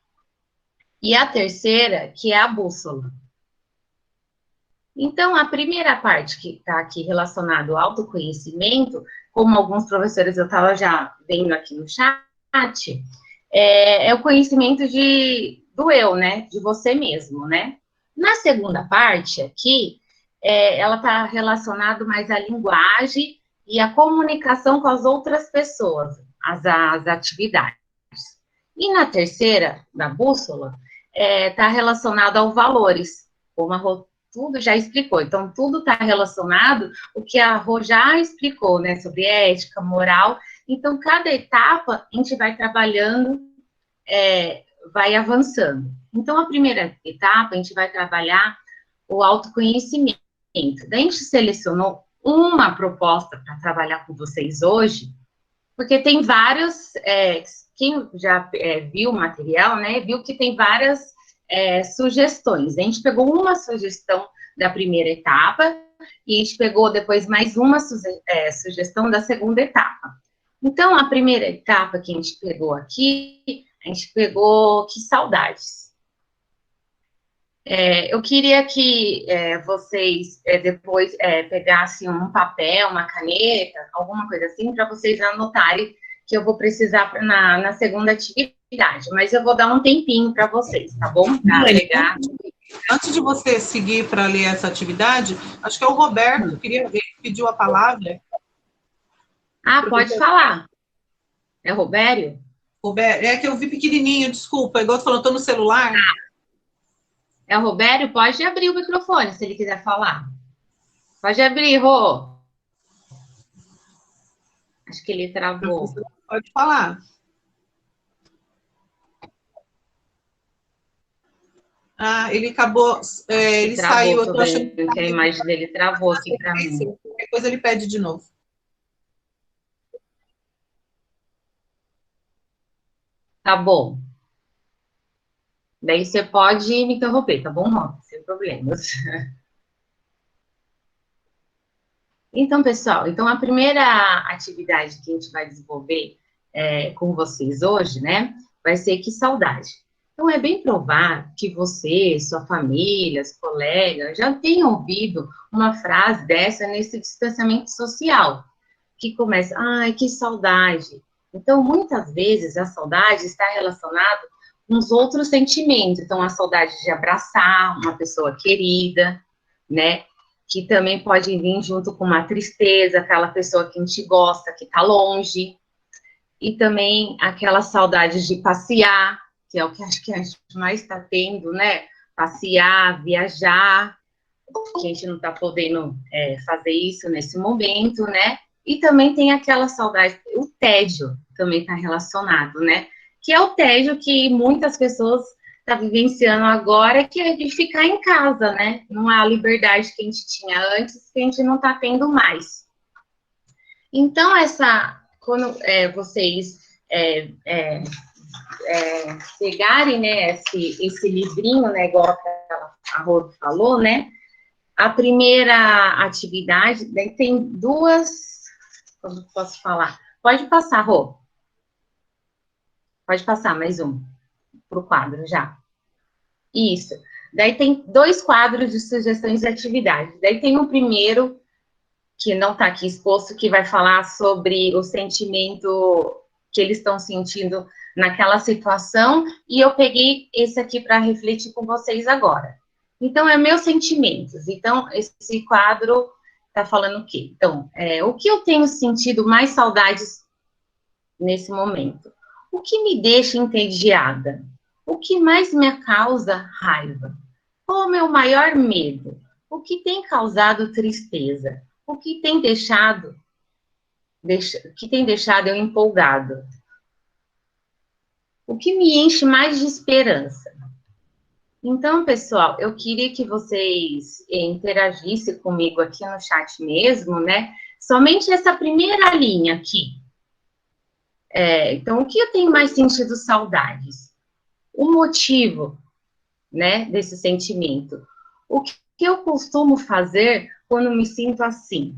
e a terceira, que é a bússola. Então, a primeira parte que está aqui relacionada ao autoconhecimento, como alguns professores eu estava já vendo aqui no chat, é o conhecimento do eu, né? De você mesmo, né? Na segunda parte aqui, ela está relacionada mais à linguagem e à comunicação com as outras pessoas, as atividades. E na terceira, na bússola, está relacionado aos valores, como a tudo já explicou. Então, tudo está relacionado o que a Rô já explicou, né? Sobre ética, moral. Então, cada etapa a gente vai trabalhando, vai avançando. Então, a primeira etapa, a gente vai trabalhar o autoconhecimento. Daí, a gente selecionou uma proposta para trabalhar com vocês hoje, porque tem vários, quem já viu o material, né, viu que tem várias sugestões. A gente pegou uma sugestão da primeira etapa e a gente pegou depois mais uma sugestão da segunda etapa. Então, a primeira etapa que a gente pegou aqui, a gente pegou que saudades. Eu queria que vocês depois pegassem um papel, uma caneta, alguma coisa assim, para vocês anotarem que eu vou precisar na segunda atividade. Mas eu vou dar um tempinho para vocês, tá bom? Para pegar. Antes de você seguir para ler essa atividade, acho que é o Roberto, queria ver, pediu a palavra. Pode falar. É o Robério? Roberto, é que eu vi pequenininho, desculpa, igual você falou, estou no celular. É o Robério? Pode abrir o microfone, se ele quiser falar. Pode abrir, Rô. Acho que ele travou. Pode falar. Ele acabou, ele travou, saiu. Eu tô achando que a imagem dele travou aqui para mim. Depois ele pede de novo. Tá bom. Daí você pode me interromper, tá bom, Rô? Sem problemas. Então, pessoal, a primeira atividade que a gente vai desenvolver com vocês hoje, né, vai ser que saudade. Então, é bem provável que você, sua família, os colegas, já tenham ouvido uma frase dessa nesse distanciamento social, que começa, ai, que saudade. Então, muitas vezes, a saudade está relacionada com os outros sentimentos. Então, a saudade de abraçar uma pessoa querida, né, que também pode vir junto com uma tristeza, aquela pessoa que a gente gosta, que está longe, e também aquela saudade de passear, que é o que acho que a gente mais está tendo, né? Passear, viajar, que a gente não está podendo fazer isso nesse momento, né? E também tem aquela saudade, o tédio também está relacionado, né? Que é o tédio que muitas pessoas está vivenciando agora, que é de ficar em casa, né? Não há a liberdade que a gente tinha antes, que a gente não está tendo mais. Então, quando vocês pegarem, né, esse livrinho, né, igual a Rô falou, né? A primeira atividade, daí tem duas, como posso falar? Pode passar, Rô. Pode passar mais um para o quadro já. Isso. Daí tem 2 quadros de sugestões de atividades. Daí tem o primeiro, que não está aqui exposto, que vai falar sobre o sentimento que eles estão sentindo naquela situação, e eu peguei esse aqui para refletir com vocês agora. Então, é meus sentimentos. Então, esse quadro está falando o quê? Então, o que eu tenho sentido mais saudades nesse momento? O que me deixa entediada? O que mais me causa raiva? Qual o meu maior medo? O que tem causado tristeza? O que tem deixado eu empolgado? O que me enche mais de esperança? Então, pessoal, eu queria que vocês interagissem comigo aqui no chat mesmo, né? Somente essa primeira linha aqui. Então, o que eu tenho mais sentido saudades? O motivo, né, desse sentimento. O que eu costumo fazer quando me sinto assim?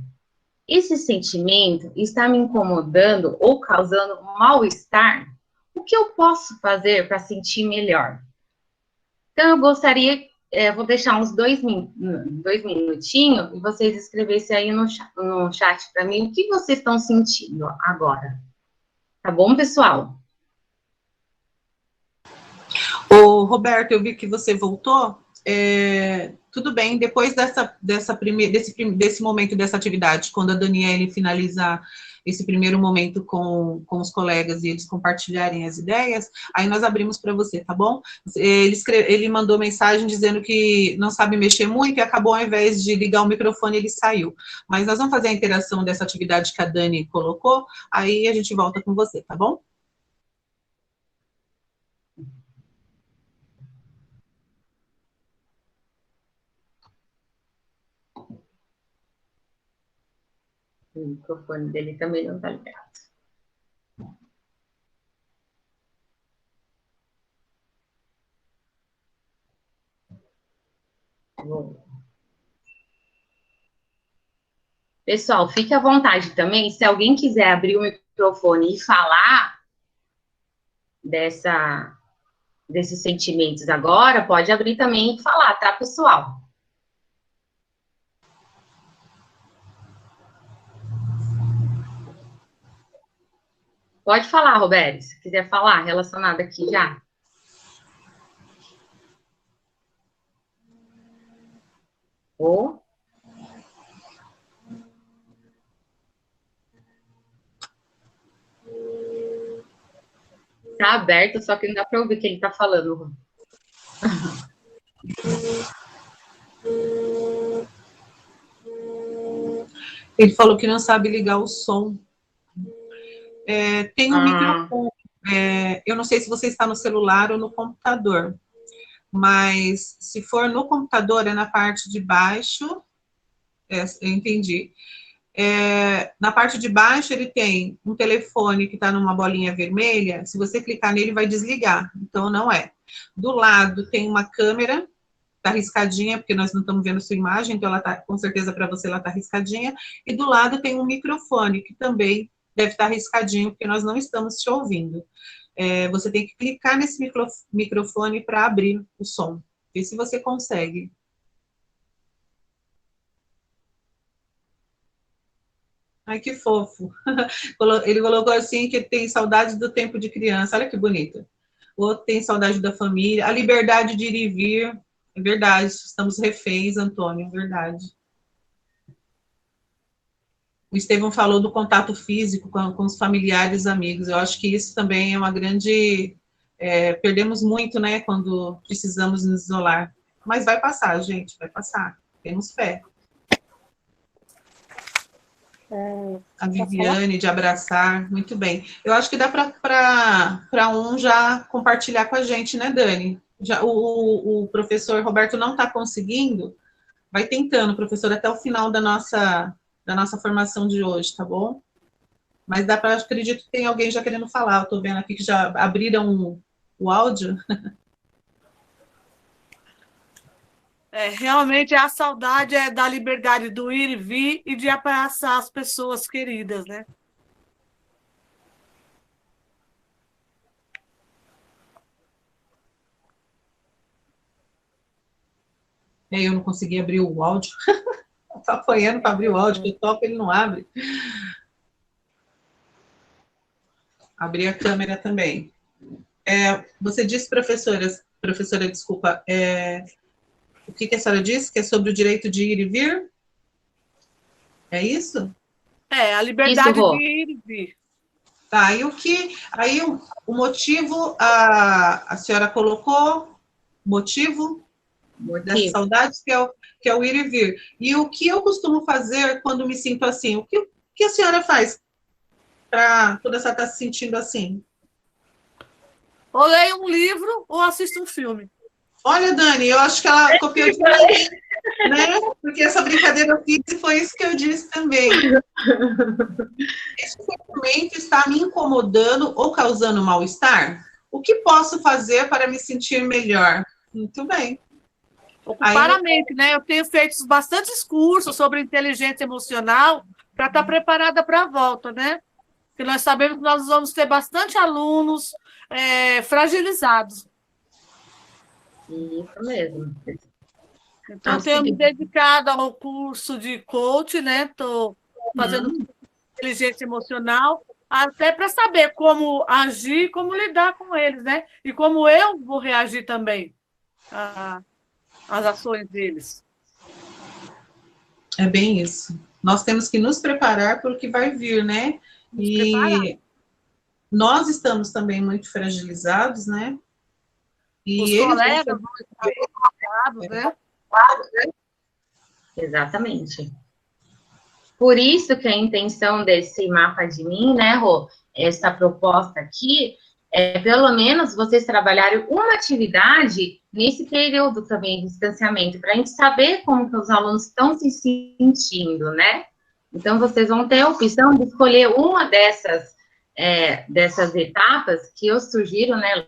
Esse sentimento está me incomodando ou causando um mal-estar? O que eu posso fazer para sentir melhor? Então, eu gostaria, vou deixar uns 2 minutinhos e vocês escrevessem aí no chat para mim o que vocês estão sentindo agora. Tá bom, pessoal? Ô, Roberto, eu vi que você voltou. Tudo bem, depois desse momento, dessa atividade, quando a Daniele finalizar esse primeiro momento com os colegas e eles compartilharem as ideias, aí nós abrimos para você, tá bom? Ele mandou mensagem dizendo que não sabe mexer muito e acabou, ao invés de ligar o microfone, ele saiu. Mas nós vamos fazer a interação dessa atividade que a Dani colocou, aí a gente volta com você, tá bom? O microfone dele também não está ligado. Bom. Pessoal, fique à vontade também, se alguém quiser abrir o microfone e falar desses sentimentos agora, pode abrir também e falar, tá, pessoal? Pode falar, Roberto, se quiser falar relacionado aqui já. Ou... Tá aberto, só que não dá para ouvir o que ele tá falando. Ele falou que não sabe ligar o som. Tem um microfone. Eu não sei se você está no celular ou no computador, mas se for no computador, é na parte de baixo. Eu entendi. Na parte de baixo, ele tem um telefone que está numa bolinha vermelha. Se você clicar nele, vai desligar. Então, não é. Do lado, tem uma câmera, está riscadinha, porque nós não estamos vendo sua imagem, então ela tá, com certeza para você ela está riscadinha. E do lado tem um microfone, que também deve estar riscadinho, porque nós não estamos te ouvindo. Você tem que clicar nesse microfone para abrir o som. Vê se você consegue. Ai, que fofo. Ele colocou assim que tem saudade do tempo de criança. Olha que bonito. O outro tem saudade da família. A liberdade de ir e vir. É verdade, estamos reféns, Antônio, é verdade. O Estevão falou do contato físico com os familiares e amigos. Eu acho que isso também é uma grande... perdemos muito, né, quando precisamos nos isolar. Mas vai passar, gente, vai passar. Temos fé. A Viviane, de abraçar, muito bem. Eu acho que dá para um já compartilhar com a gente, né, Dani? Já, o professor Roberto não está conseguindo, vai tentando, professor, até o final da nossa formação de hoje, tá bom? Mas dá para, acredito que tem alguém já querendo falar, eu estou vendo aqui que já abriram o áudio. Realmente a saudade é da liberdade do ir e vir e de abraçar as pessoas queridas, né? E aí eu não consegui abrir o áudio. Tá apanhando para abrir o áudio, que eu toco, ele não abre. Abrir a câmera também. Você disse, professora, desculpa, o que a senhora disse? Que é sobre o direito de ir e vir? É isso? A liberdade Isso, de ir e vir. Tá, e o motivo, a senhora colocou, motivo das saudades, que é o ir e vir. E o que eu costumo fazer quando me sinto assim? O que a senhora faz para quando a senhora está se sentindo assim? Ou leio um livro ou assisto um filme. Olha, Dani, eu acho que ela copiou de mim, né? Porque essa brincadeira eu fiz e foi isso que eu disse também. Esse sentimento está me incomodando ou causando mal-estar? O que posso fazer para me sentir melhor? Muito bem. Ocupar a mente, né? Eu tenho feito bastantes cursos sobre inteligência emocional para estar preparada para a volta, né? Porque nós sabemos que nós vamos ter bastante alunos fragilizados. Isso mesmo. Então, eu tenho me dedicado ao curso de coach, né? Estou fazendo inteligência emocional, até para saber como agir, como lidar com eles, né? E como eu vou reagir também às ações deles. É bem isso. Nós temos que nos preparar para o que vai vir, né? E nós estamos também muito fragilizados, né? E os colegas vão estar preocupados, né? Exatamente. Por isso que a intenção desse mapa de mim, né, Rô, essa proposta aqui, é pelo menos vocês trabalharem uma atividade nesse período também de distanciamento, para a gente saber como que os alunos estão se sentindo, né? Então, vocês vão ter a opção de escolher uma dessas etapas que eu sugiro, né?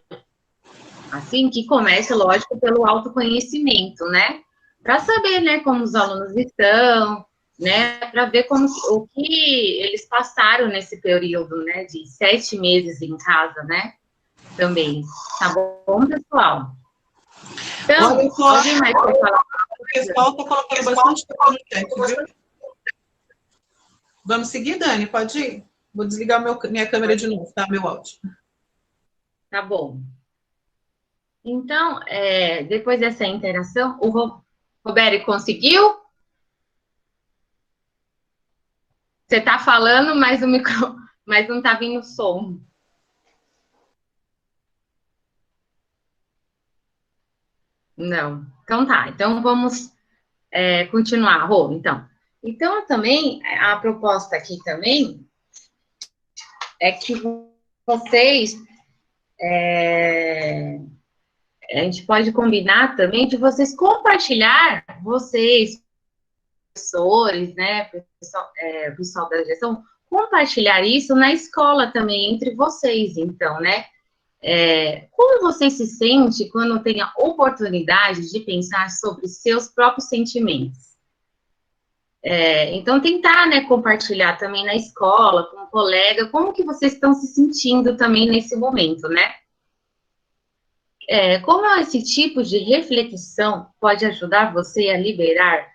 Assim, que comece, lógico, pelo autoconhecimento, né? Para saber, né, como os alunos estão, né? Para ver o que eles passaram nesse período, né? De 7 meses em casa, né? Também. Tá bom, pessoal? Então, alguém mais quer falar? O pessoal está colocando bastante coisa no chat, viu? Vamos seguir, Dani? Pode ir? Vou desligar minha câmera de novo, tá? Meu áudio. Tá bom. Então, depois dessa interação, o Roberto conseguiu? Você está falando, mas não está vindo som. Não. Então tá. Então vamos continuar, Rô. Então também a proposta aqui também é que vocês a gente pode combinar também de vocês compartilhar, vocês, professores, né, pessoal da direção, compartilhar isso na escola também, entre vocês, então, né? Como você se sente quando tem a oportunidade de pensar sobre seus próprios sentimentos? Então, tentar, né, compartilhar também na escola, com um colega, como que vocês estão se sentindo também nesse momento, né? Como esse tipo de reflexão pode ajudar você a liberar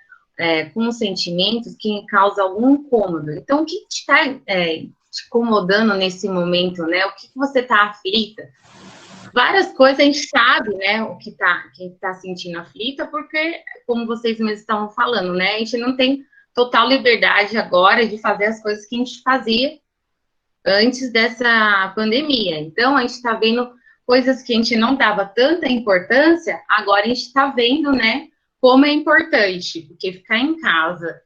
com os sentimentos que causam algum incômodo? Então, o que está te incomodando nesse momento, né? O que você está aflita? Várias coisas a gente sabe, né? Quem está sentindo aflita, porque, como vocês mesmos estavam falando, né? A gente não tem total liberdade agora de fazer as coisas que a gente fazia antes dessa pandemia. Então, a gente está vendo coisas que a gente não dava tanta importância, agora a gente está vendo, né, como é importante, porque ficar em casa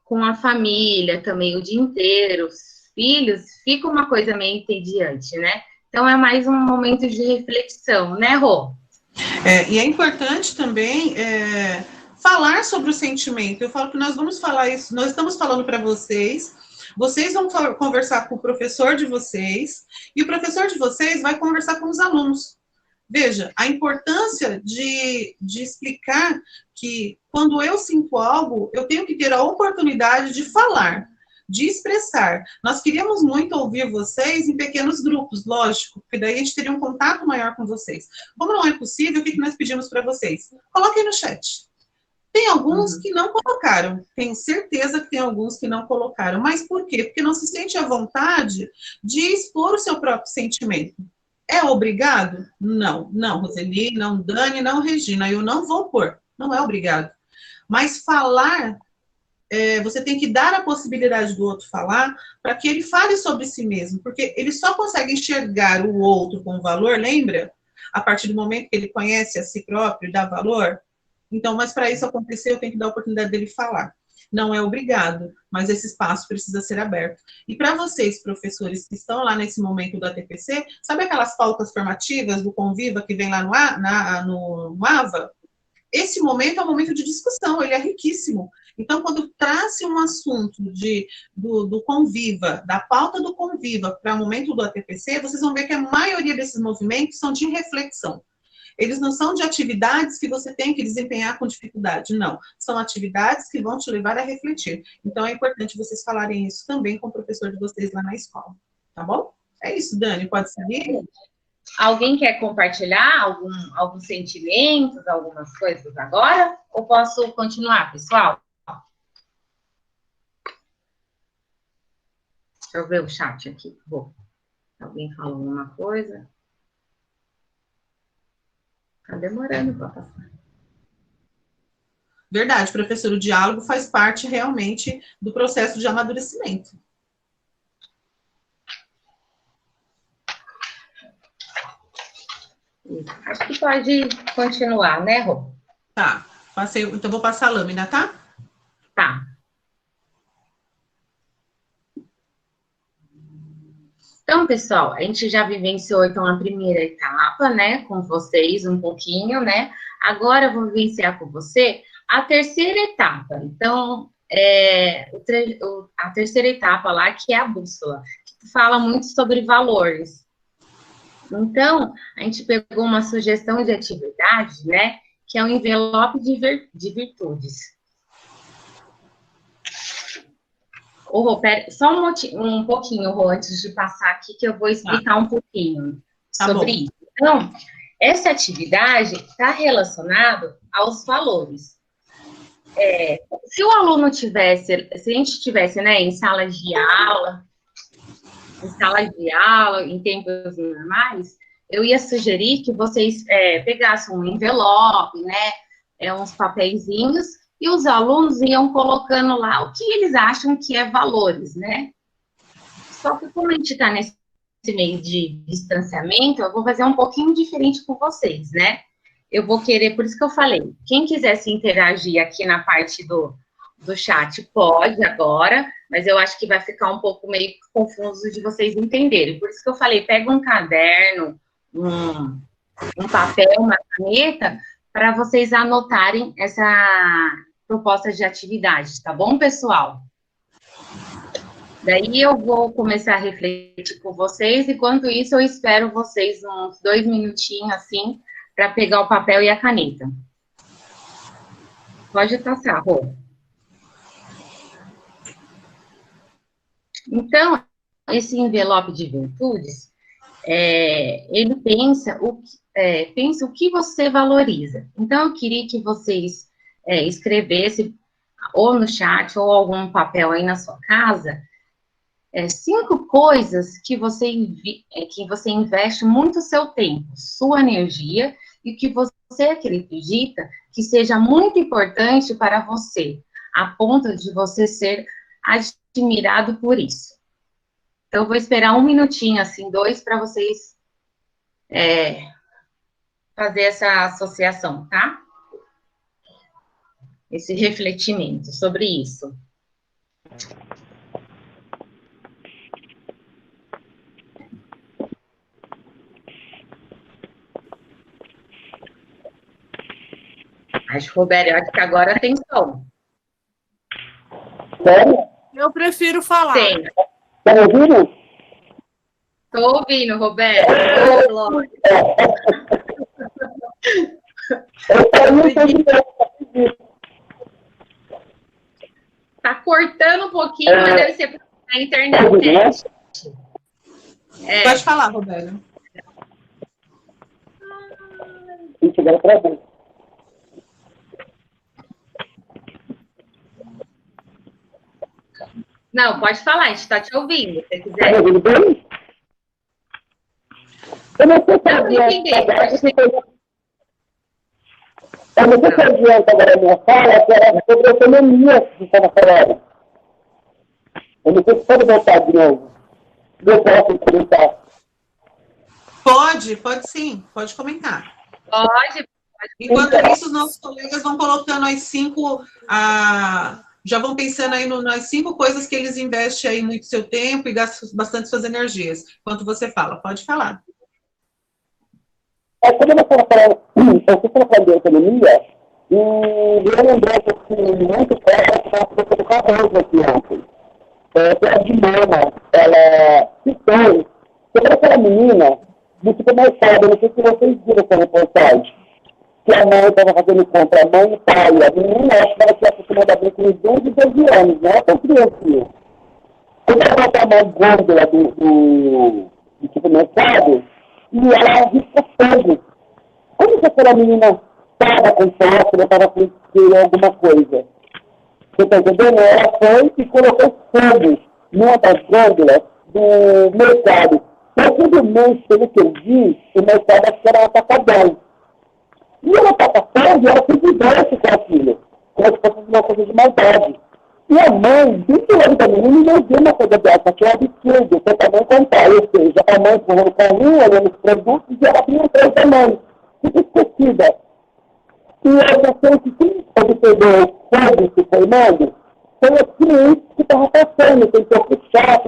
com a família também o dia inteiro, os filhos, fica uma coisa meio entediante, né? Então, é mais um momento de reflexão, né, Rô? E é importante também falar sobre o sentimento. Eu falo que nós vamos falar isso, nós estamos falando para vocês, vocês vão conversar com o professor de vocês, e o professor de vocês vai conversar com os alunos. Veja, a importância de explicar que quando eu sinto algo, eu tenho que ter a oportunidade de falar. de expressar. Nós queríamos muito ouvir vocês em pequenos grupos, lógico, porque daí a gente teria um contato maior com vocês. Como não é possível, o que nós pedimos para vocês? Coloquem no chat. Tem alguns que não colocaram, tenho certeza que tem alguns que não colocaram. Mas por quê? Porque não se sente à vontade de expor o seu próprio sentimento. É obrigado? Não, não, Roseli, não, Dani, não, Regina, eu não vou pôr. Não é obrigado. Mas falar, você tem que dar a possibilidade do outro falar para que ele fale sobre si mesmo, porque ele só consegue enxergar o outro com valor, lembra? A partir do momento que ele conhece a si próprio e dá valor. Então, mas para isso acontecer, eu tenho que dar a oportunidade dele falar. Não é obrigado, mas esse espaço precisa ser aberto. E para vocês, professores, que estão lá nesse momento do ATPC, sabe aquelas pautas formativas do Conviva que vem lá no AVA? Esse momento é um momento de discussão, ele é riquíssimo. Então, quando traz um assunto do Conviva, da pauta do Conviva para o momento do ATPC, vocês vão ver que a maioria desses movimentos são de reflexão. Eles não são de atividades que você tem que desempenhar com dificuldade, não. São atividades que vão te levar a refletir. Então, é importante vocês falarem isso também com o professor de vocês lá na escola. Tá bom? É isso, Dani, pode seguir? Alguém quer compartilhar alguns sentimentos, algumas coisas agora? Ou posso continuar, pessoal? Deixa eu ver o chat aqui. Bom, alguém falou alguma coisa? Tá demorando para passar. Verdade, professor, o diálogo faz parte realmente do processo de amadurecimento. Acho que pode continuar, né, Rô? Tá, então vou passar a lâmina, tá? Tá. Então, pessoal, a gente já vivenciou, então, a primeira etapa, né, com vocês, um pouquinho, né? Agora eu vou vivenciar com você a terceira etapa. Então, a terceira etapa lá, que é a bússola, que fala muito sobre valores. Então, a gente pegou uma sugestão de atividade, né, que é um envelope de virtudes. Ô, Rô, só um pouquinho, Rô, antes de passar aqui, que eu vou explicar um pouquinho sobre isso. Então, essa atividade está relacionada aos valores. Se o aluno tivesse, se a gente estivesse, né, em sala de aula, em tempos normais, eu ia sugerir que vocês pegassem um envelope, né, uns papeizinhos, e os alunos iam colocando lá o que eles acham que é valores, né? Só que como a gente está nesse meio de distanciamento, eu vou fazer um pouquinho diferente com vocês, né? Eu vou querer, por isso que eu falei, quem quisesse interagir aqui na parte do chat, pode agora, mas eu acho que vai ficar um pouco meio confuso de vocês entenderem. Por isso que eu falei, pega um caderno, um papel, uma caneta, para vocês anotarem essa proposta de atividade, tá bom, pessoal? Daí eu vou começar a refletir com vocês, enquanto isso eu espero vocês uns 2 minutinhos, assim, para pegar o papel e a caneta. Pode passar, Rô. Então, esse envelope de virtudes, ele pensa o que você valoriza. Então, eu queria que vocês escrevessem, ou no chat, ou algum papel aí na sua casa, 5 coisas que você investe muito seu tempo, sua energia, e que você acredita que seja muito importante para você, a ponto de você ser admirado por isso. Então, eu vou esperar 1 minutinho, assim, 2, para vocês fazer essa associação, tá? Esse refletimento sobre isso. Roberto, eu acho que agora tem som. Eu prefiro falar. Tem. Tá me ouvindo? Estou ouvindo, Roberto. Tá cortando um pouquinho, mas deve ser na internet. Pode falar, Roberto. Não, pode falar, a gente está te ouvindo, se você quiser. Eu não sei se adianta agora a minha fala, que era sobre a autonomia que estava falando. Eu não sei se pode voltar de novo. Eu posso comentar. Pode sim, pode comentar. Pode. Enquanto isso, os nossos colegas vão colocando as 5, já vão pensando aí nas 5 coisas que eles investem aí muito seu tempo e gastam bastante suas energias. Enquanto você fala, pode falar. Quando eu estava falando de autonomia, e eu lembrei que muito forte a pessoa do arroz aqui ontem. A Dimana, ela citou sobre aquela menina do supermercado, não sei se vocês viram essa reportagem, que a mãe estava fazendo compra, a mãe e o pai, a menina, acho que ela tinha aproximadamente uns 12, 12 anos, né? Tão criancinha. Quando ela botou a mão gôndola do supermercado, e ela risca fogo. Como se aquela menina estava com fósforo, estava com alguma coisa? Você está entendendo? Ela foi e colocou fogo numa das gôndolas do mercado. Todo mês, pelo que eu vi, o mercado acho que era atacadão. E ela estava fogo e ela se diverte com aquilo, como se fosse uma coisa de maldade. E a mãe, dentro do lado da menina, não viu uma coisa dessa, que é absurdo, você também contar. Ou seja, a mãe correu no caminho, olhando os produtos, e ela vinha atrás da mãe. Fica esquecida. E eu já sei que quem observou o fogo se formando, foi os clientes que estavam passando, tentou puxar,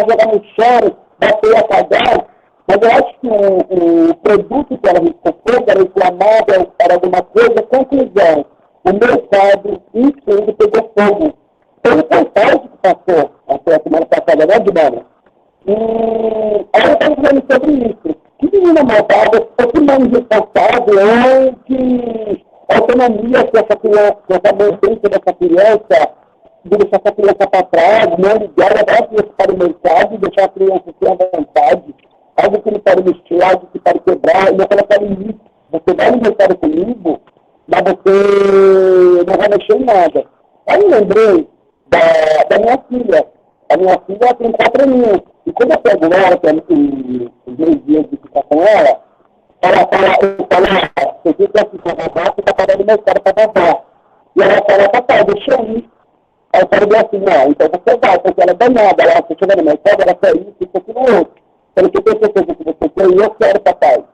jogar no chão, bater e apagar. Mas eu acho que o produto que ela riscou fogo era inflamável, era alguma coisa. Conclusão, o mercado inteiro pegou fogo. Foi o contagem que passou até a semana passada, né, Dimana? E ela está falando sobre isso. Que menina malvada, ou que mãe responsável, ou que autonomia que essa criança, que essa mãe tem sobre essa criança, de deixar essa criança para trás, não ligar, levar a criança para o mercado, deixar a criança ter a vontade, algo que não pode mexer, algo que pode quebrar, e não colocar limite. Você vai no mercado comigo, mas você não vai mexer em nada. Aí eu lembrei da minha filha. A minha filha tem 4 aninhos. E quando eu pego ela, que é os 2 dias de ficar com ela fala, você fica aqui com a vovó, você está pagando o mercado para a vovó. E ela fala, papai, deixa eu ir. Aí eu falo assim, não, então você vai, porque ela é danada, ela está chegando no mercado, ela quer isso, isso, aquilo, outro. Falei, que tem certeza que você quer ir, eu quero, papai.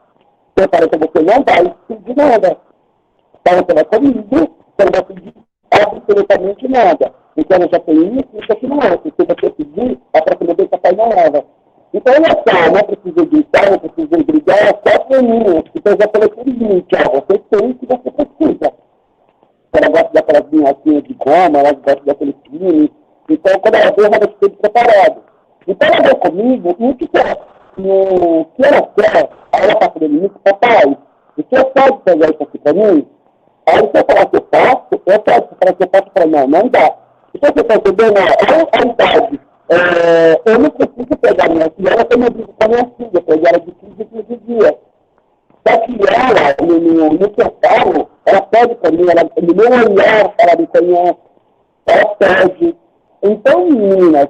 Eu falei que você não vai pedir nada. Então você vai comigo, você não vai pedir absolutamente nada. Então eu já tenho isso aqui no outro. Se você pedir, a próxima vez papai não leva. Então olha só, não precisa gritar, não precisa brigar, é só para mim. Então eu já falei para mim, você tem o que você precisa. Ela gosta daquelas minhacinhas de goma, ela gosta daquele crime. Então quando ela vê, ela vai ser preparado. Então ela veio comigo, e o que ela quer, aí ela está falando isso, papai, o senhor pode pegar isso aqui para mim? Aí se eu falar que eu posso, eu posso. Se eu falar que eu posso, eu falo, não dá. Então você está entendendo? A idade. Eu não preciso pegar minha filha, ela tem uma vida com a minha filha, pegar ela de 15 em 15 dias. Só que ela, no que eu falo, ela pede para mim, no meu olhar, ela me conhece, ela pede. Então, meninas,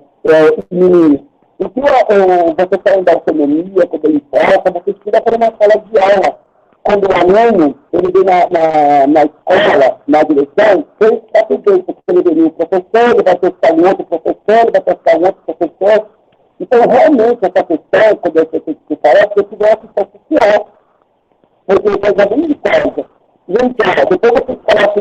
meninos, o que você falando da autonomia, quando ele possa, você precisa fazer uma sala de aula. Quando o aluno, ele vem na escola, na direção, ele está tudo porque ele vem um professor, ele vai testar um outro professor, ele vai testar um outro professor. Então, realmente, essa questão, quando você tem que falar, você tiver assistência social. Porque ele faz a mesma coisa. Gente, depois você coloca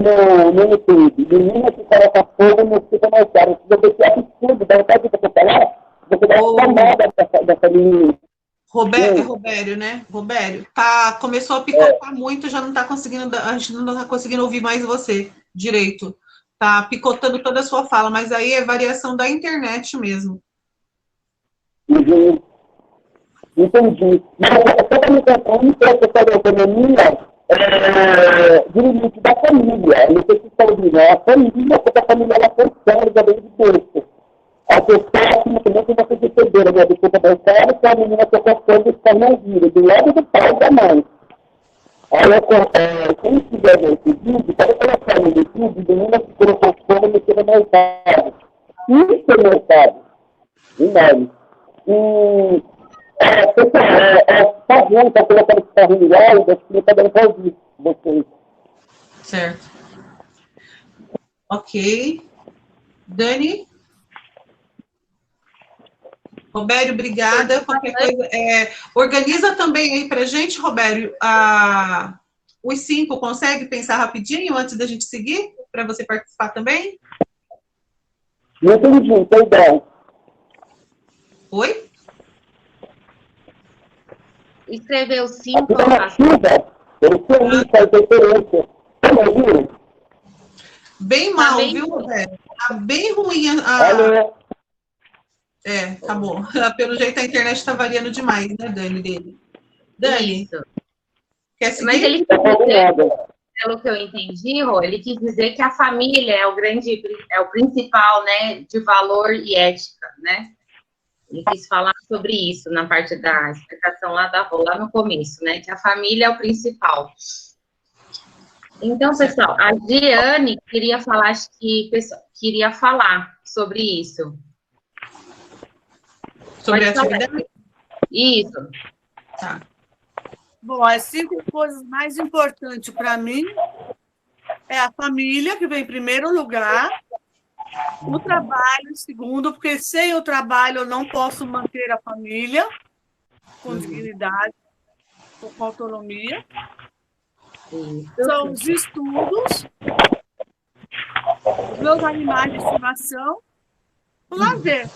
no YouTube, menina que coloca fogo no supermercado, você vê que é absurdo, dá vontade de você falar, você dá uma nada dessa menina. Robério, né? Robério, começou a picotar muito, já não tá conseguindo, a gente não está conseguindo ouvir mais você direito. Tá picotando toda a sua fala, mas aí é variação da internet mesmo. Uhum. Entendi. Mas toda a questão da autonomia, de limite da família. Não sei se estão ouvindo, é a família, porque a família ela conserva dentro do corpo. A pessoa que também tem uma percebedoura, né, do corpo da história, que a menina tocou quando está na vida, do lado do pai e da mãe. Aí, quem quiser ver esse vídeo, pode colocar no YouTube, menina que colocou fogo no supermercado. Supermercado. Enorme. E, pessoal, tá vendo, tá colocando esse carrinho lá, e acho que não tá dando pra ouvir vocês. Certo. Ok. Dani? Robério, obrigada. Qualquer coisa, organiza também aí pra gente, Robério, os 5, consegue pensar rapidinho antes da gente seguir? Para você participar também? Não entendi, perdão. Oi? Escreveu 5. Eu sei isso, faz diferença. Tá me ouvindo? Bem Tá mal, bem viu, ruim. Robério? Tá bem ruim Alô? tá bom. Pelo jeito a internet tá variando demais, né, Dani, dele. Dani, Isso. quer seguir? Mas ele Não tá quis dizer, nada. pelo que eu entendi, Rô, ele quis dizer que a família é o principal, né, de valor e ética, né? Ele quis falar sobre isso na parte da explicação lá no começo, né? Que a família é o principal. Então, pessoal, a Giane queria falar, queria falar sobre isso. Sobre a Pode falar. atividade? Isso. Tá. Bom, as 5 coisas mais importantes para mim é a família, que vem em primeiro lugar, o trabalho em segundo, porque sem o trabalho eu não posso manter a família com dignidade, com autonomia. Isso. São os estudos, os meus animais de estimação, o lazer.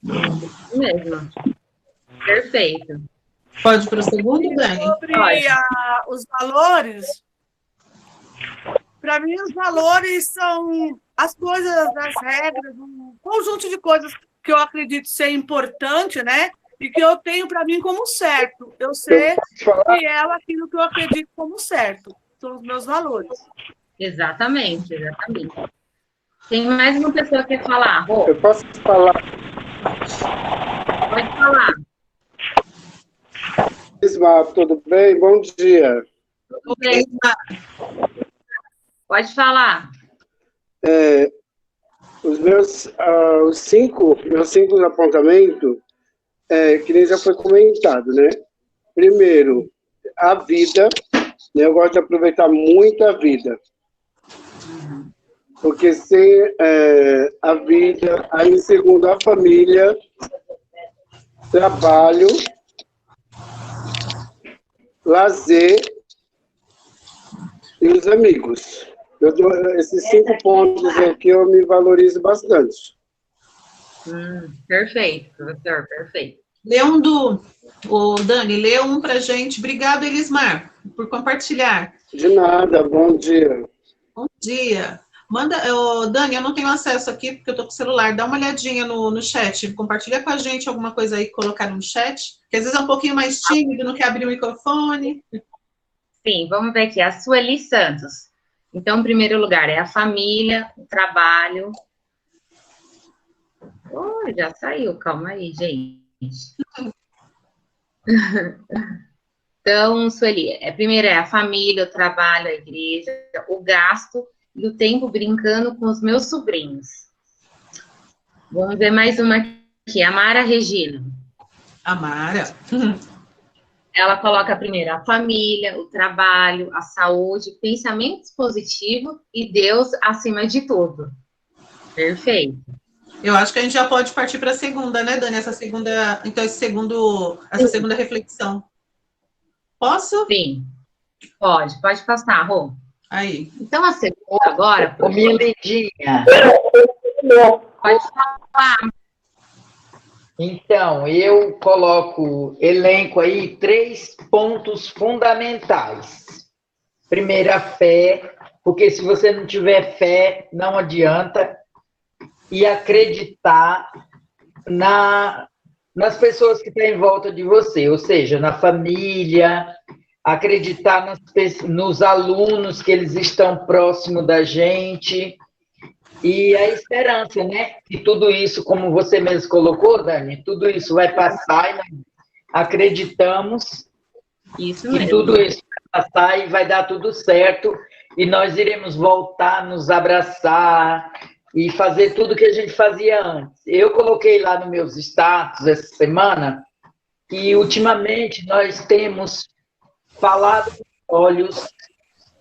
Isso mesmo. Perfeito. Pode para o segundo, Dani? Sobre os valores, para mim os valores são as coisas, as regras, um conjunto de coisas que eu acredito ser importante, né? E que eu tenho para mim como certo. Eu ser fiel àquilo que eu acredito como certo. São os meus valores. Exatamente. Tem mais uma pessoa que quer falar, Rô? Eu posso falar, Pode falar. Isma, tudo bem? Bom dia. Tudo bem? Pode falar. Os cinco apontamentos, que nem já foi comentado, né? Primeiro, a vida, né? Eu gosto de aproveitar muito a vida. Porque sem a vida, aí segundo a família, trabalho, lazer e os amigos. Esses 5 pontos aqui eu me valorizo bastante. Perfeito, professor, perfeito. Lê Dani, lê um pra gente. Obrigada, Elismar, por compartilhar. De nada, bom dia. Bom dia. Manda, Dani, eu não tenho acesso aqui porque eu tô com o celular. Dá uma olhadinha no chat. Compartilha com a gente alguma coisa aí que colocaram no chat. Que às vezes é um pouquinho mais tímido, não quer abrir o microfone. Sim, vamos ver aqui. A Sueli Santos. Então, em primeiro lugar, é a família, o trabalho. Oh, já saiu, calma aí, gente. Então, Sueli, primeiro é a família, o trabalho, a igreja, o gasto e o tempo brincando com os meus sobrinhos. Vamos ver mais uma aqui, a Mara Regina. A Mara. Ela coloca primeiro a família, o trabalho, a saúde, pensamentos positivos e Deus acima de tudo. Perfeito. Eu acho que a gente já pode partir para a segunda, né, Dani? Essa segunda reflexão. Posso? Sim, pode passar, Rô. Aí. Então, a segunda agora... Ô, minha lindinha. Pode falar. Então, eu elenco aí 3 pontos fundamentais. Primeiro, a fé, porque se você não tiver fé, não adianta. E acreditar nas pessoas que estão em volta de você, ou seja, na família, acreditar nos alunos, que eles estão próximos da gente, e a esperança, né? E tudo isso, como você mesmo colocou, Dani, tudo isso vai passar, e nós acreditamos Isso que mesmo. tudo isso vai passar e vai dar tudo certo, e nós iremos voltar, nos abraçar e fazer tudo que a gente fazia antes. Eu coloquei lá nos meus status essa semana que, ultimamente, nós temos falado com os olhos,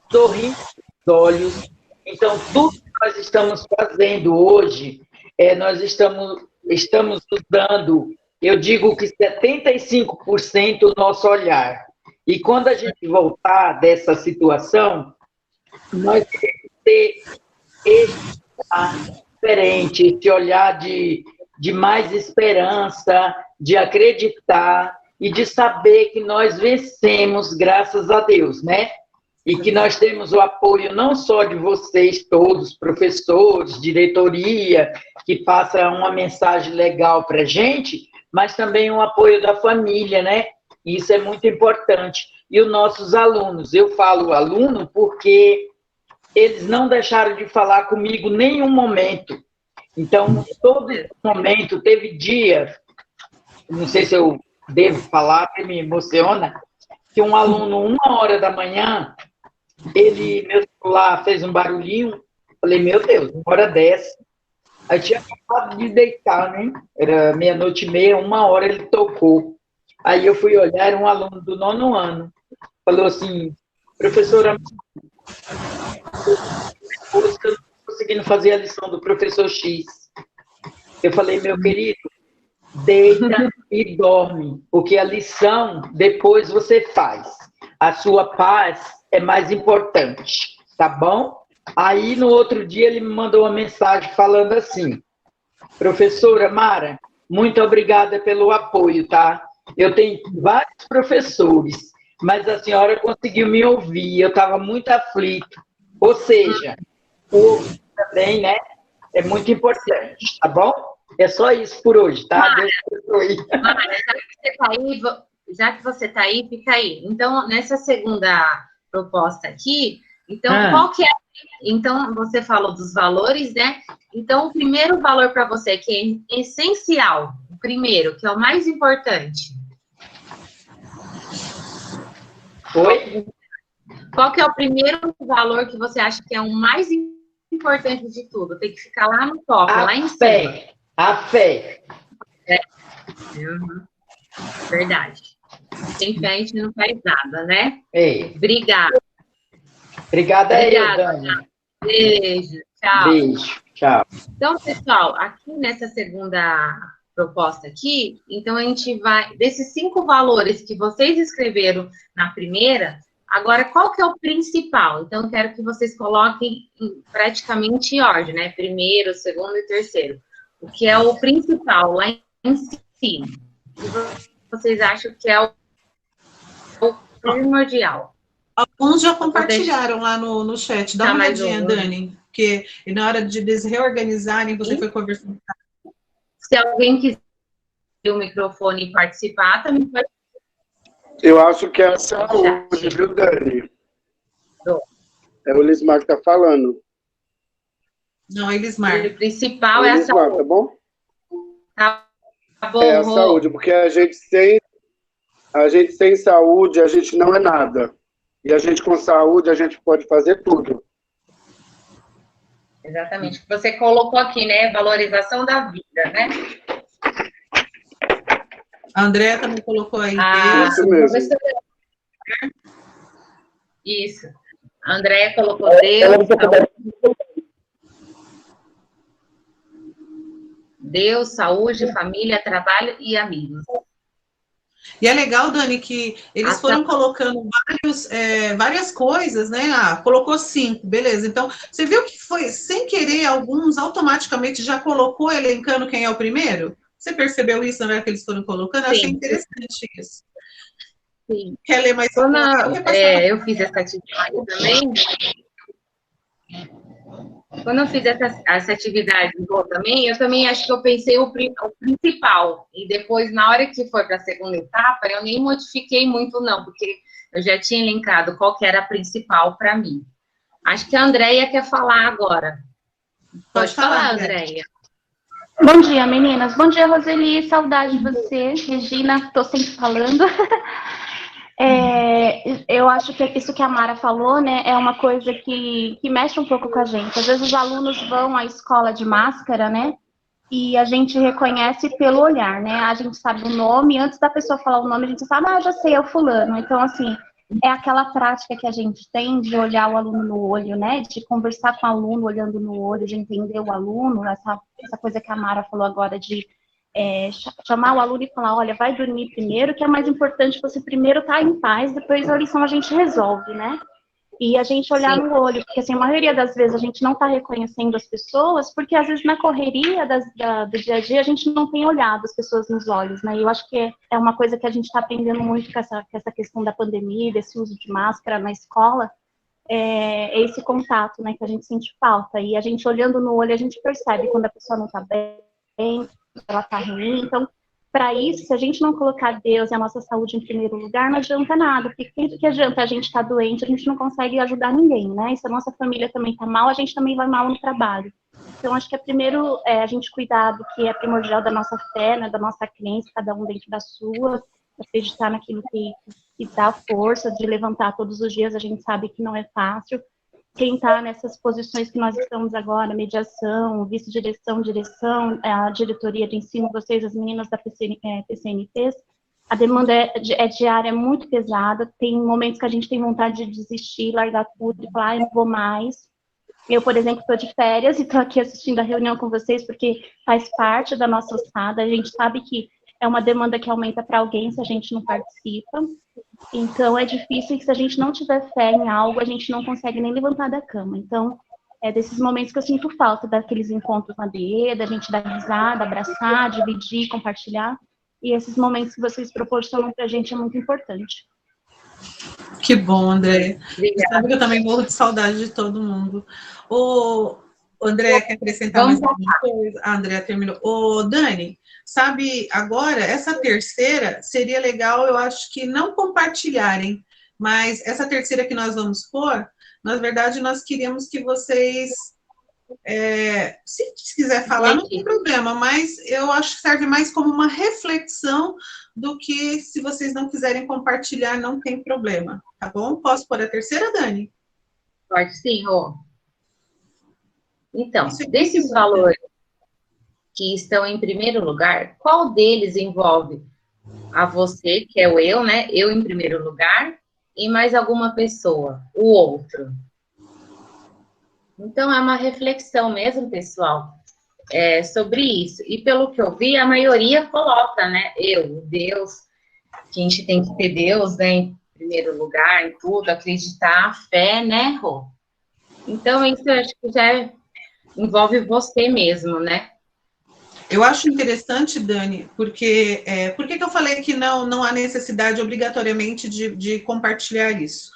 sorrindo com os olhos. Então, tudo que nós estamos fazendo hoje, nós estamos usando, eu digo que 75% o nosso olhar. E quando a gente voltar dessa situação, nós temos que ter esse olhar diferente, esse olhar de mais esperança, de acreditar e de saber que nós vencemos, graças a Deus, né? E que nós temos o apoio não só de vocês todos, professores, diretoria, que passa uma mensagem legal para a gente, mas também o apoio da família, né? Isso é muito importante. E os nossos alunos, eu falo aluno porque eles não deixaram de falar comigo em nenhum momento. Então, todo momento, teve dia, não sei se eu devo falar, porque me emociona, que um aluno, 1h da manhã, meu celular fez um barulhinho, falei, meu Deus, 1h dessa. Aí tinha acabado de deitar, né? Era 00:30, 1h ele tocou. Aí eu fui olhar, era um aluno do 9º ano. Falou assim, professora, eu não estou conseguindo fazer a lição do professor X. Eu falei, meu querido, deita e dorme, porque a lição depois você faz. A sua paz é mais importante, tá bom? Aí, no outro dia, ele me mandou uma mensagem falando assim, professora Mara, muito obrigada pelo apoio, tá? Eu tenho vários professores, mas a senhora conseguiu me ouvir, eu estava muito aflito. Ou seja, ouvir também, né? É muito importante, tá bom? É só isso por hoje, tá? Mara, Deus abençoe. Mara, já que você está aí, fica aí. Então, nessa segunda proposta aqui, então, qual que é? Então, você falou dos valores, né? Então, o primeiro valor para você, que é essencial, o primeiro, que é o mais importante. Oi? Qual que é o primeiro valor que você acha que é o mais importante de tudo? Tem que ficar lá no top, lá em cima. A fé. Uhum. Verdade. Sem fé a gente não faz nada, né? Obrigada. Obrigada, Dani. Beijo, tchau. Beijo, tchau. Então, pessoal, aqui nessa segunda proposta aqui, então a gente vai, desses 5 valores que vocês escreveram na primeira, agora qual que é o principal? Então, eu quero que vocês coloquem praticamente em ordem, né? Primeiro, segundo e terceiro. O que é o principal lá em cima? O que vocês acham que é o primordial? Alguns já compartilharam lá no chat. Dá uma olhadinha, Dani, porque na hora de eles reorganizarem, você foi conversando. Se alguém quiser o microfone e participar, também pode. Eu acho que é a saúde, viu, Dani? É o Elismar que está falando. Não, Elismar. O principal é a saúde. Tá bom? Tá bom, é a saúde, porque a gente sem saúde, a gente não é nada. E a gente com saúde, a gente pode fazer tudo. Exatamente. Você colocou aqui, né? Valorização da vida, né? A Andréa também colocou aí. Isso mesmo. Isso. A Andréa colocou Deus, Deus, saúde, família, trabalho e amigos. E é legal, Dani, que eles foram colocando várias coisas, né? Colocou 5, beleza. Então, você viu que foi, sem querer, alguns automaticamente já colocou elencando quem é o primeiro? Você percebeu isso na hora que eles foram colocando? Eu achei interessante isso. Sim. Quer ler mais? Eu fiz essa atividade também. Quando eu fiz essa atividade eu também acho que eu pensei o principal. E depois, na hora que foi para a segunda etapa, eu nem modifiquei muito, não, porque eu já tinha elencado qual que era a principal para mim. Acho que a Andréia quer falar agora. Pode falar, Andréia. Bom dia, meninas. Bom dia, Roseli. Saudade de você. Regina, estou sempre falando. Eu acho que isso que a Mara falou, né, é uma coisa que mexe um pouco com a gente. Às vezes os alunos vão à escola de máscara, né, e a gente reconhece pelo olhar, né, a gente sabe o nome, antes da pessoa falar o nome, a gente sabe, já sei, é o fulano. Então, assim, é aquela prática que a gente tem de olhar o aluno no olho, né, de conversar com o aluno olhando no olho, de entender o aluno, essa coisa que a Mara falou agora de chamar o aluno e falar, olha, vai dormir primeiro, que é mais importante você primeiro estar em paz, depois a lição a gente resolve, né? E a gente olhar no olho, porque assim, a maioria das vezes a gente não está reconhecendo as pessoas, porque às vezes na correria do dia a dia a gente não tem olhado as pessoas nos olhos, né? E eu acho que é uma coisa que a gente está aprendendo muito com essa questão da pandemia, desse uso de máscara na escola, é esse contato, né, que a gente sente falta. E a gente olhando no olho, a gente percebe quando a pessoa não está bem, ela está ruim. Então, para isso, se a gente não colocar Deus e a nossa saúde em primeiro lugar, não adianta nada, porque que adianta a gente estar doente, a gente não consegue ajudar ninguém, né? E se a nossa família também está mal, a gente também vai mal no trabalho. Então, acho que primeiro a gente cuidar do que é primordial da nossa fé, né, da nossa crença, cada um dentro da sua, acreditar naquilo que dá força de levantar todos os dias. A gente sabe que não é fácil. Quem está nessas posições que nós estamos agora, mediação, vice-direção, direção, a diretoria de ensino, vocês, as meninas da PCNPs, a demanda é diária, é muito pesada, tem momentos que a gente tem vontade de desistir, largar tudo e falar, não vou mais. Eu, por exemplo, estou de férias e estou aqui assistindo a reunião com vocês, porque faz parte da nossa ossada, a gente sabe que é uma demanda que aumenta para alguém se a gente não participa. Então, é difícil que se a gente não tiver fé em algo, a gente não consegue nem levantar da cama. Então, é desses momentos que eu sinto falta, daqueles encontros na DE, da gente dar risada, abraçar, dividir, compartilhar. E esses momentos que vocês proporcionam para a gente é muito importante. Que bom, André. Sabe que eu também morro de saudade de todo mundo. O André quer acrescentar mais alguma coisa? A André terminou. Ô, Dani, sabe, agora, essa terceira seria legal, eu acho que não compartilharem, mas essa terceira que nós vamos pôr, na verdade, nós queríamos que vocês, se quiser falar, não tem problema, mas eu acho que serve mais como uma reflexão do que se vocês não quiserem compartilhar, não tem problema, tá bom? Posso pôr a terceira, Dani? Pode sim, Rô. Então, desses valores que estão em primeiro lugar, qual deles envolve a você, que é o eu, né? Eu em primeiro lugar, e mais alguma pessoa, o outro. Então, é uma reflexão mesmo, pessoal, sobre isso. E pelo que eu vi, a maioria coloca, né? Eu, Deus, que a gente tem que ter Deus, né, em primeiro lugar, em tudo, acreditar, fé, né, Rô? Então, isso eu acho que já envolve você mesmo, né? Eu acho interessante, Dani, porque por que eu falei que não há necessidade obrigatoriamente de compartilhar isso?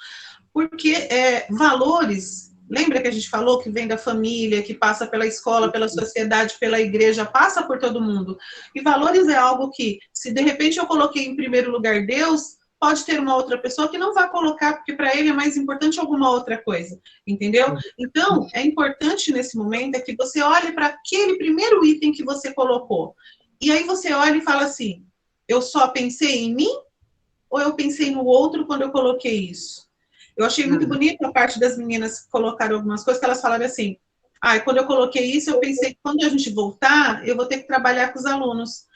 Porque valores, lembra que a gente falou que vem da família, que passa pela escola, pela sociedade, pela igreja, passa por todo mundo. E valores é algo que, se de repente eu coloquei em primeiro lugar Deus, pode ter uma outra pessoa que não vai colocar, porque para ele é mais importante alguma outra coisa, entendeu? Então, é importante nesse momento que você olhe para aquele primeiro item que você colocou. E aí você olha e fala assim, eu só pensei em mim ou eu pensei no outro quando eu coloquei isso? Eu achei muito bonito a parte das meninas que colocaram algumas coisas, que elas falaram assim, quando eu coloquei isso, eu pensei que quando a gente voltar, eu vou ter que trabalhar com os alunos.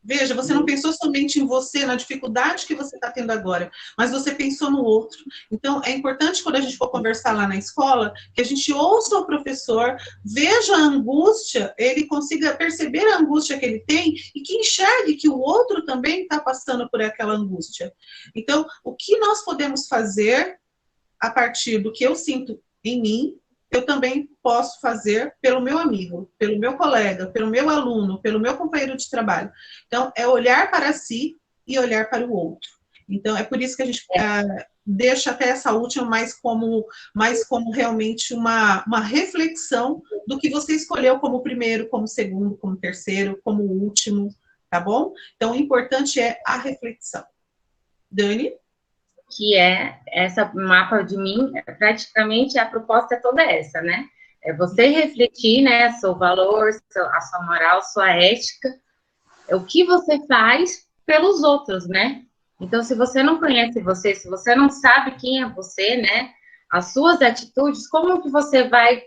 Veja, você não pensou somente em você, na dificuldade que você está tendo agora, mas você pensou no outro. Então, é importante, quando a gente for conversar lá na escola, que a gente ouça o professor, veja a angústia, ele consiga perceber a angústia que ele tem e que enxergue que o outro também está passando por aquela angústia. Então, o que nós podemos fazer a partir do que eu sinto em mim, eu também posso fazer pelo meu amigo, pelo meu colega, pelo meu aluno, pelo meu companheiro de trabalho. Então, é olhar para si e olhar para o outro. Então, é por isso que a gente deixa até essa última mais como realmente uma reflexão do que você escolheu como primeiro, como segundo, como terceiro, como último, tá bom? Então, o importante é a reflexão. Dani? que é essa mapa de mim, praticamente a proposta é toda essa, né? É você refletir, né, seu valor, a sua moral, sua ética, é o que você faz pelos outros, né? Então, se você não conhece você, se você não sabe quem é você, né, as suas atitudes, como que você vai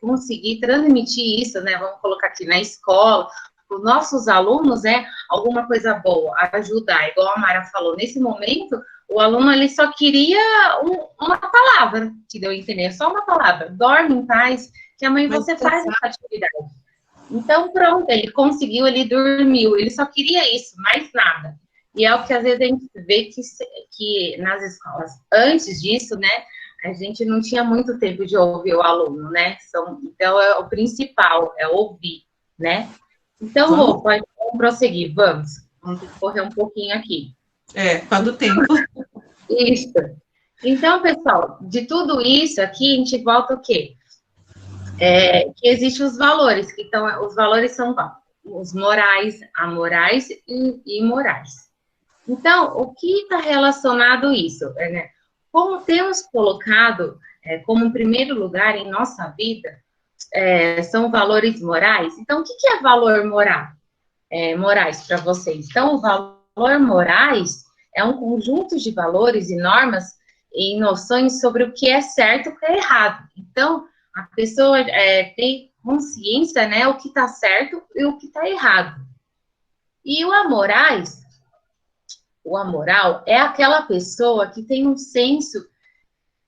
conseguir transmitir isso, né? Vamos colocar aqui na escola, os nossos alunos, alguma coisa boa, ajudar, igual a Mara falou, nesse momento, o aluno, ele só queria uma palavra, que deu a entender, só uma palavra, dorme em paz, que amanhã você faz essa atividade. Então, pronto, ele conseguiu, ele dormiu, ele só queria isso, mais nada. E é o que às vezes a gente vê que nas escolas, antes disso, né, a gente não tinha muito tempo de ouvir o aluno, né? Então, é o principal, é ouvir, né? Então, Rô, vamos prosseguir, vamos correr um pouquinho aqui. Tá do tempo. Isso. Então, pessoal, de tudo isso aqui, a gente volta o quê? Que existem os valores, os valores são os morais, amorais e imorais. Então, o que está relacionado a isso? Né? Como temos colocado como primeiro lugar em nossa vida, são valores morais. Então, o que é valor moral? Morais para vocês. Então, o valor morais é um conjunto de valores e normas e noções sobre o que é certo e o que é errado. Então, a pessoa tem consciência, né, o que está certo e o que está errado. E o amoral é aquela pessoa que tem um senso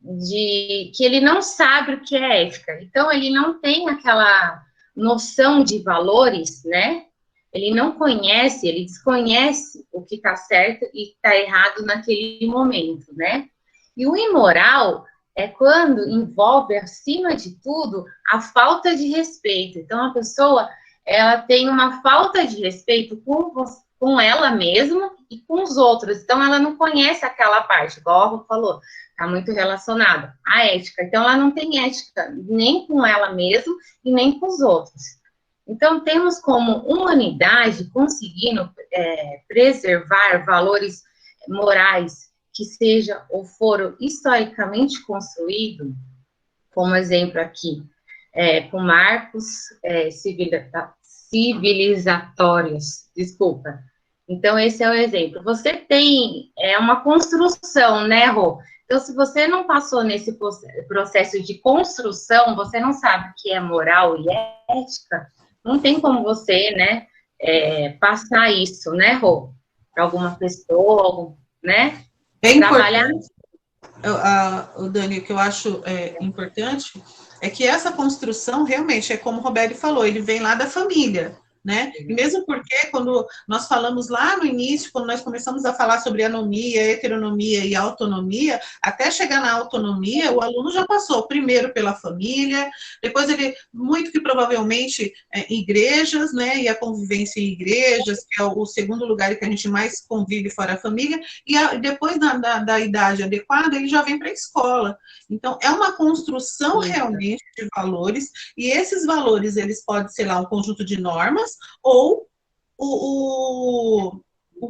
de que ele não sabe o que é ética. Então, ele não tem aquela noção de valores, né? Ele não conhece, ele desconhece o que está certo e está errado naquele momento, né? E o imoral é quando envolve, acima de tudo, a falta de respeito. Então, a pessoa, ela tem uma falta de respeito com ela mesma e com os outros. Então, ela não conhece aquela parte, igual a Rô falou, está muito relacionada à ética. Então, ela não tem ética nem com ela mesma e nem com os outros. Então, temos como humanidade conseguindo preservar valores morais que seja ou foram historicamente construídos, como exemplo aqui, com marcos civilizatórios, desculpa. Então, esse é o exemplo. Você tem uma construção, né, Rô? Então, se você não passou nesse processo de construção, você não sabe o que é moral e ética, não tem como você, né, passar isso, né, Rô? Para alguma pessoa, né? É importante, Dani, o que eu acho importante é que essa construção realmente é como o Roberto falou, ele vem lá da família, né? E mesmo porque quando nós falamos lá no início, quando nós começamos a falar sobre anomia, heteronomia e autonomia, até chegar na autonomia, o aluno já passou primeiro pela família, depois ele, muito que provavelmente, igrejas, né? E a convivência em igrejas, que é o segundo lugar que a gente mais convive fora a família, e depois da idade adequada, ele já vem para a escola. Então, é uma construção realmente de valores, e esses valores, eles podem ser lá um conjunto de normas, ou o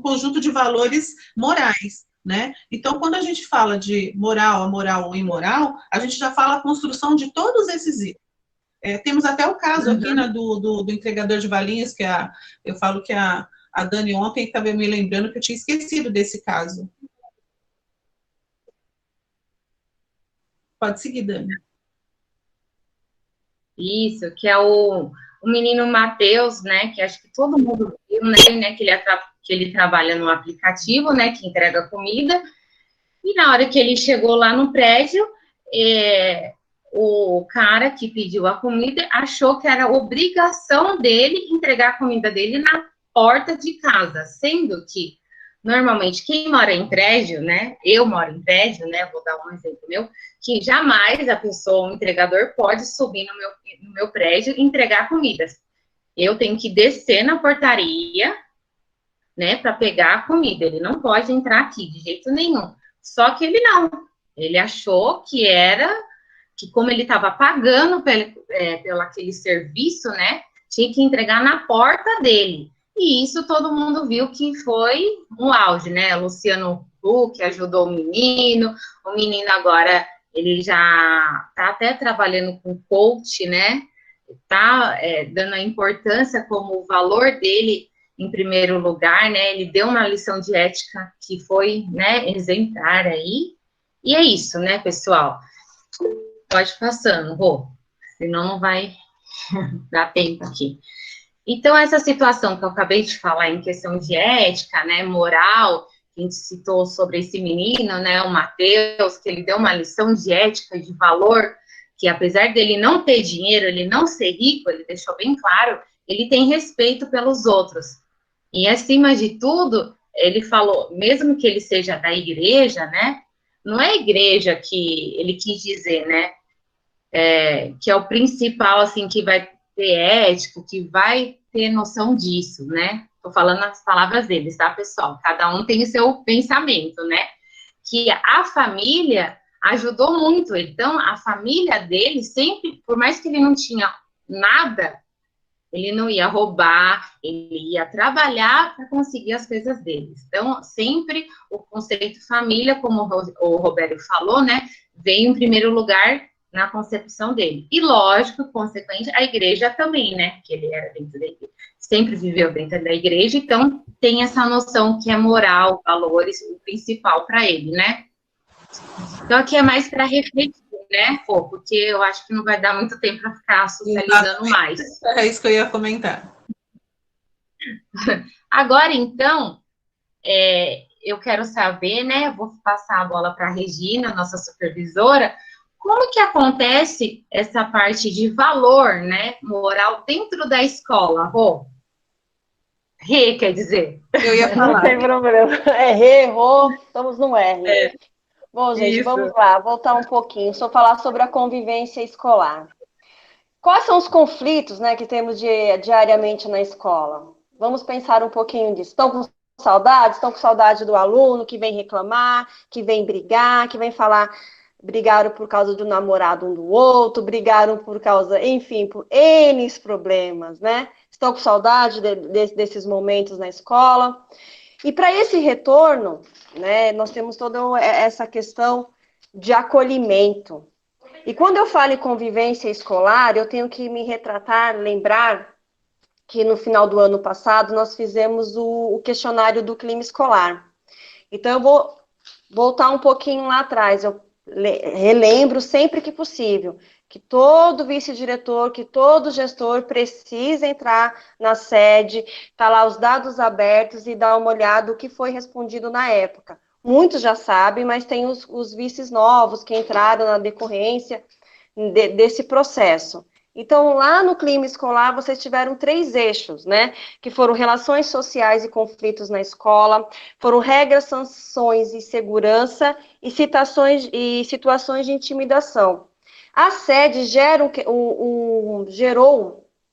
conjunto de valores morais, né? Então, quando a gente fala de moral, amoral ou imoral, a gente já fala a construção de todos esses itens. Temos até o caso aqui, né, do entregador de balinhas, que eu falo que a Dani ontem estava me lembrando que eu tinha esquecido desse caso. Pode seguir, Dani. Isso, que é o menino Matheus, né, que acho que todo mundo viu, né, que ele trabalha no aplicativo, né, que entrega comida, e na hora que ele chegou lá no prédio, o cara que pediu a comida achou que era obrigação dele entregar a comida dele na porta de casa, sendo que, normalmente, quem mora em prédio, né, eu moro em prédio, né, vou dar um exemplo meu, que jamais a pessoa, o entregador, pode subir no meu prédio e entregar comidas. Eu tenho que descer na portaria, né, para pegar a comida. Ele não pode entrar aqui de jeito nenhum. Só que ele não. Ele achou que como ele estava pagando pelo aquele serviço, né, tinha que entregar na porta dele. E isso todo mundo viu que foi um auge, né? Luciano Facebook, ajudou o menino agora, ele já está até trabalhando com coach, né, tá dando a importância como o valor dele em primeiro lugar, né, ele deu uma lição de ética que foi, né, exemplar aí, e é isso, né, pessoal, pode ir passando, Rô, senão não vai dar tempo aqui. Então, essa situação que eu acabei de falar em questão de ética, né, moral, a gente citou sobre esse menino, né, o Matheus, que ele deu uma lição de ética, de valor, que apesar dele não ter dinheiro, ele não ser rico, ele deixou bem claro, ele tem respeito pelos outros. E, acima de tudo, ele falou, mesmo que ele seja da igreja, né, não é a igreja que ele quis dizer, né, que é o principal, assim, que vai ter ético, que vai ter noção disso, né? Tô falando as palavras deles, tá, pessoal? Cada um tem o seu pensamento, né? Que a família ajudou muito. Então, a família dele sempre, por mais que ele não tinha nada, ele não ia roubar, ele ia trabalhar para conseguir as coisas deles. Então, sempre o conceito família, como o Roberto falou, né? Veio em primeiro lugar na concepção dele. E, lógico, consequente, a igreja também, né? Que ele era dentro da igreja, sempre viveu dentro da igreja, então tem essa noção que é moral, valores, o principal para ele, né? Então, aqui é mais para refletir, né, Pô? Porque eu acho que não vai dar muito tempo para ficar socializando mais. É isso que eu ia comentar. Agora, então, eu quero saber, né? Vou passar a bola para a Regina, nossa supervisora. Como que acontece essa parte de valor, né, moral dentro da escola, Rô? Rê, quer dizer. Eu ia falar. Não tem problema. É Rê, Rô, estamos no R. Bom, gente, Isso. vamos lá, voltar um pouquinho. Só falar sobre a convivência escolar. Quais são os conflitos, né, que temos diariamente na escola? Vamos pensar um pouquinho disso. Estão com saudade? Estão com saudade do aluno que vem reclamar, que vem brigar, que vem falar... Brigaram por causa do namorado um do outro, brigaram por causa, enfim, por N problemas, né? Estão com saudade desses momentos na escola. E para esse retorno, né, nós temos toda essa questão de acolhimento. E quando eu falo em convivência escolar, eu tenho que me retratar, lembrar que no final do ano passado nós fizemos o questionário do clima escolar. Então eu vou voltar um pouquinho lá atrás, eu relembro sempre que possível, que todo vice-diretor, que todo gestor precisa entrar na sede, tá lá os dados abertos e dar uma olhada o que foi respondido na época. Muitos já sabem, mas tem os vices novos que entraram na decorrência desse processo. Então, lá no clima escolar, vocês tiveram 3 eixos, né? Que foram relações sociais e conflitos na escola, foram regras, sanções e segurança, e situações de intimidação. A sede gerou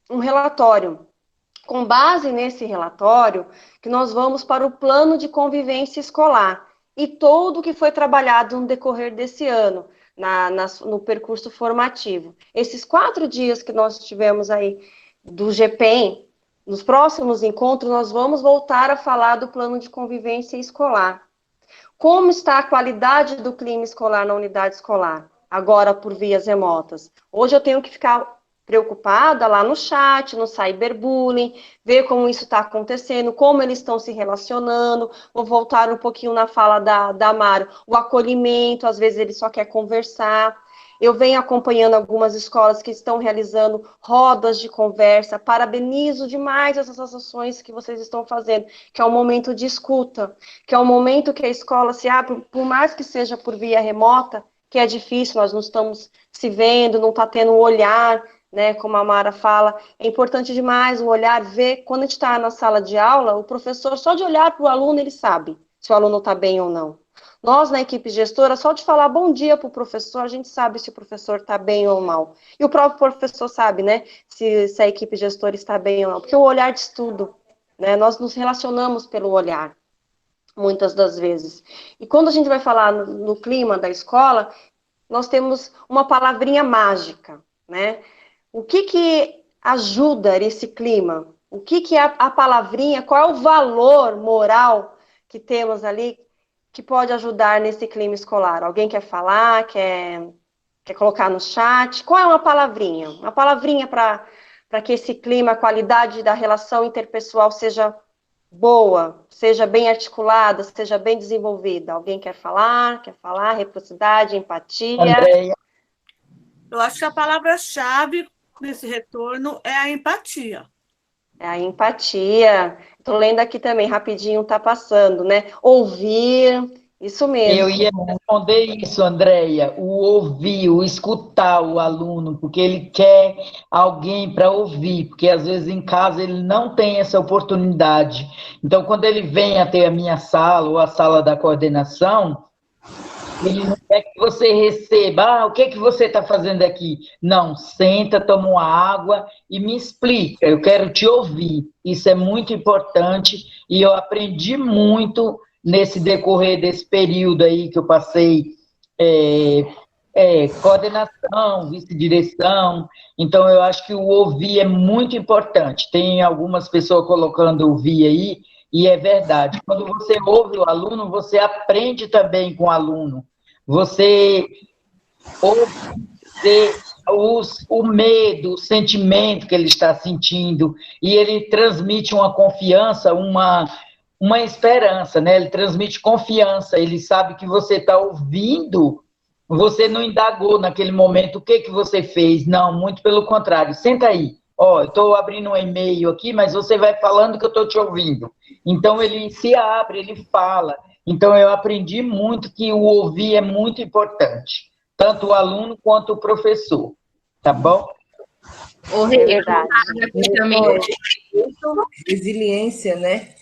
um relatório. Com base nesse relatório, que nós vamos para o plano de convivência escolar e tudo que foi trabalhado no decorrer desse ano, no percurso formativo. Esses 4 dias que nós tivemos aí do GPEM, nos próximos encontros, nós vamos voltar a falar do plano de convivência escolar. Como está a qualidade do clima escolar na unidade escolar, agora por vias remotas? Hoje eu tenho que ficar preocupada lá no chat, no cyberbullying, ver como isso está acontecendo, como eles estão se relacionando. Vou voltar um pouquinho na fala da Mara, o acolhimento, às vezes ele só quer conversar. Eu venho acompanhando algumas escolas que estão realizando rodas de conversa. Parabenizo demais essas ações que vocês estão fazendo, que é um momento de escuta, que é um momento que a escola se abre, por mais que seja por via remota, que é difícil, nós não estamos se vendo, não está tendo um olhar, né, como a Mara fala, é importante demais o olhar, ver, quando a gente está na sala de aula, o professor, só de olhar para o aluno, ele sabe se o aluno está bem ou não. Nós, na equipe gestora, só de falar bom dia para o professor, a gente sabe se o professor está bem ou mal. E o próprio professor sabe, né, se a equipe gestora está bem ou não, porque o olhar diz tudo, né, nós nos relacionamos pelo olhar, muitas das vezes. E quando a gente vai falar no clima da escola, nós temos uma palavrinha mágica, né? O que ajuda esse clima? O que é a palavrinha? Qual é o valor moral que temos ali que pode ajudar nesse clima escolar? Alguém quer falar? Quer colocar no chat? Qual é uma palavrinha? Uma palavrinha para que esse clima, a qualidade da relação interpessoal seja boa, seja bem articulada, seja bem desenvolvida. Alguém quer falar? Reciprocidade, empatia. Andréia. Eu acho que a palavra-chave nesse retorno é a empatia. É a empatia. Estou lendo aqui também, rapidinho, está passando, né? Ouvir, isso mesmo. Eu ia responder isso, Andréia, o ouvir, o escutar o aluno, porque ele quer alguém para ouvir, porque às vezes em casa ele não tem essa oportunidade. Então, quando ele vem até a minha sala ou a sala da coordenação, ele não quer que você receba, o que você está fazendo aqui? Não, senta, toma uma água e me explica, eu quero te ouvir. Isso é muito importante e eu aprendi muito nesse decorrer desse período aí que eu passei coordenação, vice-direção. Então, eu acho que o ouvir é muito importante. Tem algumas pessoas colocando ouvir aí, e é verdade. Quando você ouve o aluno, você aprende também com o aluno. Você ouve o medo, o sentimento que ele está sentindo, e ele transmite uma confiança, uma esperança, né? Ele transmite confiança, ele sabe que você está ouvindo, você não indagou naquele momento o que você fez, não, muito pelo contrário, senta aí, eu estou abrindo um e-mail aqui, mas você vai falando que eu estou te ouvindo. Então, ele se abre, ele fala. Então, eu aprendi muito que o ouvir é muito importante, tanto o aluno quanto o professor, tá bom? É verdade. Resiliência, né?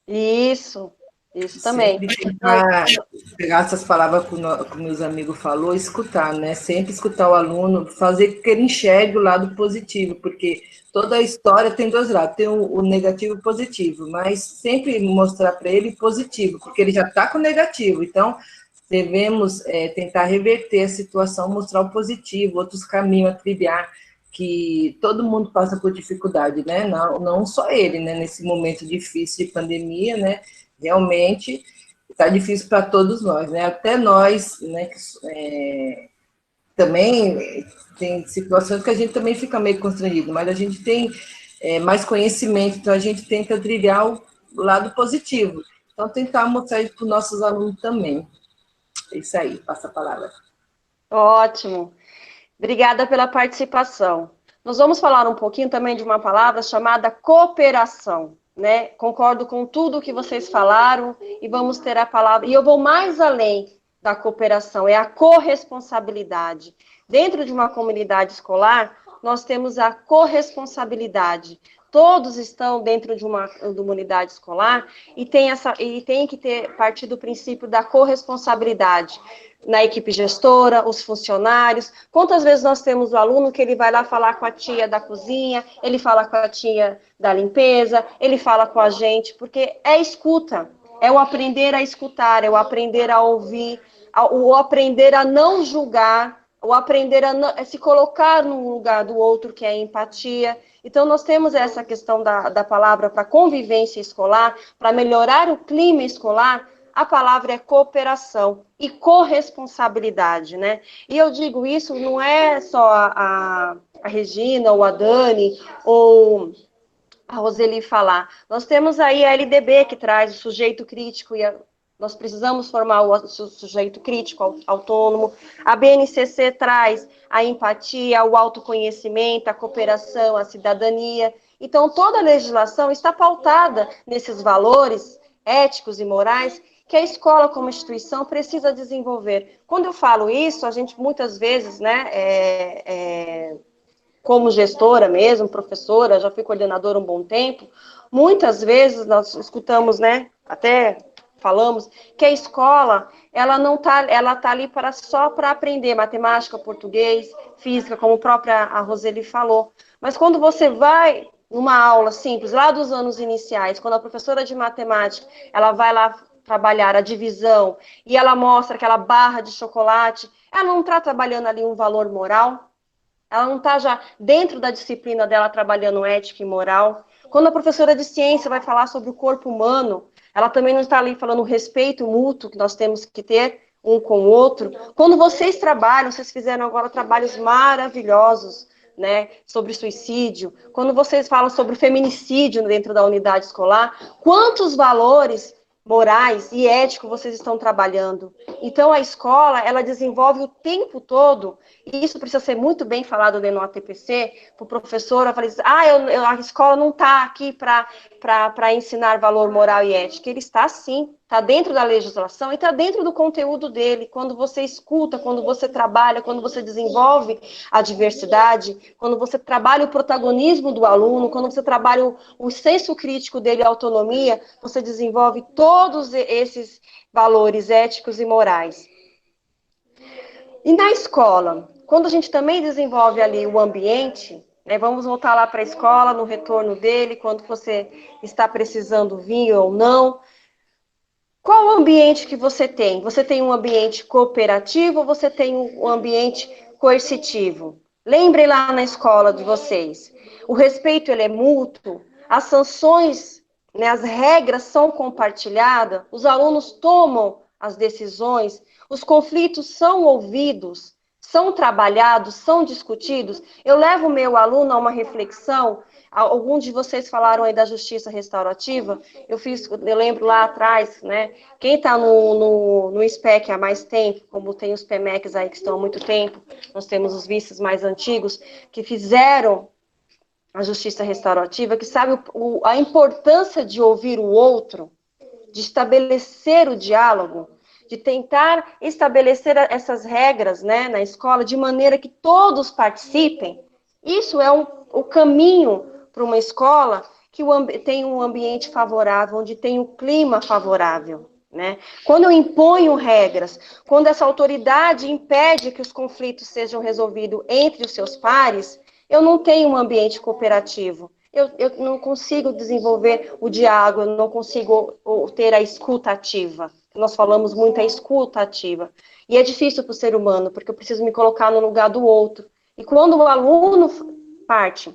Isso também. Pegar essas palavras que meus amigos falou, escutar, né? Sempre escutar o aluno, fazer com que ele enxergue o lado positivo, porque toda a história tem dois lados, tem o negativo e o positivo, mas sempre mostrar para ele positivo, porque ele já está com o negativo, então devemos tentar reverter a situação, mostrar o positivo, outros caminhos a trilhar, que todo mundo passa por dificuldade, né? Não só ele, né? Nesse momento difícil de pandemia, né? Realmente está difícil para todos nós, né? Até nós, né? Também tem situações que a gente também fica meio constrangido, mas a gente tem mais conhecimento, então a gente tenta trilhar o lado positivo. Então, tentar mostrar isso para os nossos alunos também. É isso aí, passa a palavra. Ótimo. Obrigada pela participação. Nós vamos falar um pouquinho também de uma palavra chamada cooperação, né? Concordo com tudo que vocês falaram e vamos ter a palavra. E eu vou mais além da cooperação, é a corresponsabilidade. Dentro de uma comunidade escolar, nós temos a corresponsabilidade. Todos estão dentro de uma unidade escolar e tem que partir do princípio da corresponsabilidade. Na equipe gestora, os funcionários. Quantas vezes nós temos o aluno que ele vai lá falar com a tia da cozinha, ele fala com a tia da limpeza, ele fala com a gente, porque é escuta, é o aprender a escutar, é o aprender a ouvir, o aprender a não julgar, o aprender a se colocar no lugar do outro, que é a empatia. Então, nós temos essa questão da palavra para convivência escolar, para melhorar o clima escolar. A palavra é cooperação e corresponsabilidade, né? E eu digo isso, não é só a Regina, ou a Dani, ou a Roseli falar. Nós temos aí a LDB, que traz o sujeito crítico, e nós precisamos formar o sujeito crítico autônomo. A BNCC traz a empatia, o autoconhecimento, a cooperação, a cidadania. Então, toda a legislação está pautada nesses valores éticos e morais que a escola, como instituição, precisa desenvolver. Quando eu falo isso, a gente muitas vezes, né, como gestora mesmo, professora, já fui coordenadora um bom tempo, muitas vezes nós escutamos, né, até falamos, que a escola, ela tá ali só para aprender matemática, português, física, como a própria Roseli falou. Mas quando você vai numa aula simples, lá dos anos iniciais, quando a professora de matemática, ela vai lá trabalhar a divisão e ela mostra aquela barra de chocolate, ela não está trabalhando ali um valor moral, ela não está já dentro da disciplina dela trabalhando ética e moral. Quando a professora de ciência vai falar sobre o corpo humano, ela também não está ali falando o respeito mútuo que nós temos que ter um com o outro. Quando vocês trabalham, vocês fizeram agora trabalhos maravilhosos, né, sobre suicídio, quando vocês falam sobre o feminicídio dentro da unidade escolar, quantos valores morais e éticos vocês estão trabalhando. Então, a escola, ela desenvolve o tempo todo, e isso precisa ser muito bem falado dentro do ATPC, para o professor, a escola não está aqui para ensinar valor moral e ética. Ele está sim, está dentro da legislação e está dentro do conteúdo dele. Quando você escuta, quando você trabalha, quando você desenvolve a diversidade, quando você trabalha o protagonismo do aluno, quando você trabalha o senso crítico dele, a autonomia, você desenvolve todos esses valores éticos e morais. E na escola, quando a gente também desenvolve ali o ambiente, né, vamos voltar lá para a escola, no retorno dele, quando você está precisando vir ou não. Qual o ambiente que você tem? Você tem um ambiente cooperativo ou você tem um ambiente coercitivo? Lembrem lá na escola de vocês. O respeito, ele é mútuo, as sanções, né, as regras são compartilhadas, os alunos tomam as decisões, os conflitos são ouvidos, são trabalhados, são discutidos. Eu levo o meu aluno a uma reflexão. Alguns de vocês falaram aí da justiça restaurativa. Eu lembro lá atrás, né? Quem está no SPEC há mais tempo, como tem os PMECs aí que estão há muito tempo, nós temos os vices mais antigos, que fizeram a justiça restaurativa, que sabe a importância de ouvir o outro, de estabelecer o diálogo, de tentar estabelecer essas regras, né, na escola, de maneira que todos participem. Isso é o caminho para uma escola que tem um ambiente favorável, onde tem um clima favorável, né? Quando eu imponho regras, quando essa autoridade impede que os conflitos sejam resolvidos entre os seus pares, eu não tenho um ambiente cooperativo. Eu não consigo desenvolver o diálogo, eu não consigo ter a escuta ativa. Nós falamos muito a escuta ativa. E é difícil para o ser humano, porque eu preciso me colocar no lugar do outro. E quando o aluno parte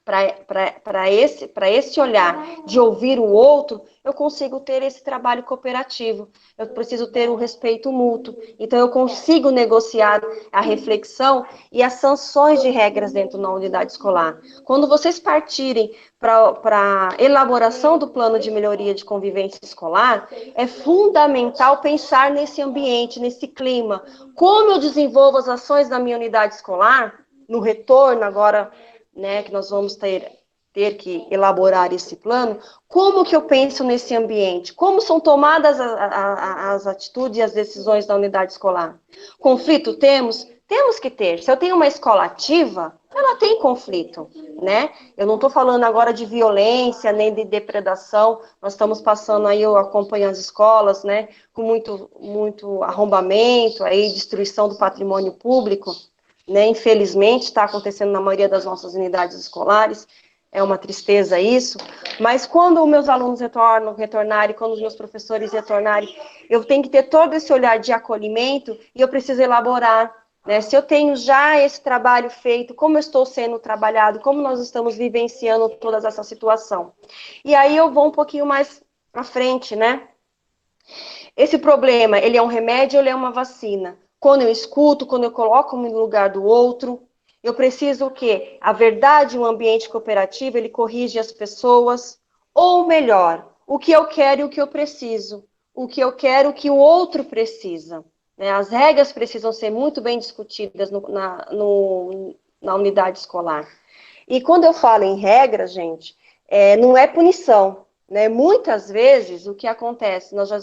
para esse olhar de ouvir o outro, eu consigo ter esse trabalho cooperativo. Eu preciso ter o respeito mútuo. Então, eu consigo negociar a reflexão e as sanções de regras dentro da unidade escolar. Quando vocês partirem para a elaboração do plano de melhoria de convivência escolar, é fundamental pensar nesse ambiente, nesse clima. Como eu desenvolvo as ações da minha unidade escolar, no retorno agora, né, que nós vamos ter que elaborar esse plano, como que eu penso nesse ambiente? Como são tomadas as atitudes e as decisões da unidade escolar? Conflito temos? Temos que ter. Se eu tenho uma escola ativa, ela tem conflito, né? Eu não estou falando agora de violência, nem de depredação, nós estamos passando aí, eu acompanho as escolas, né, com muito arrombamento, aí, destruição do patrimônio público, né? Infelizmente, está acontecendo na maioria das nossas unidades escolares, é uma tristeza isso, mas quando os meus alunos retornarem, quando os meus professores retornarem, eu tenho que ter todo esse olhar de acolhimento e eu preciso elaborar, né? Se eu tenho já esse trabalho feito, como eu estou sendo trabalhado, como nós estamos vivenciando toda essa situação. E aí eu vou um pouquinho mais à frente, né? Esse problema, ele é um remédio ou ele é uma vacina? Quando eu escuto, quando eu coloco-me no lugar do outro, eu preciso o quê? A verdade, um ambiente cooperativo, ele corrige as pessoas, ou melhor, o que eu quero e o que eu preciso, o que eu quero e o que o outro precisa. Né? As regras precisam ser muito bem discutidas na unidade escolar. E quando eu falo em regras, gente, não é punição. Né? Muitas vezes, o que acontece, nós já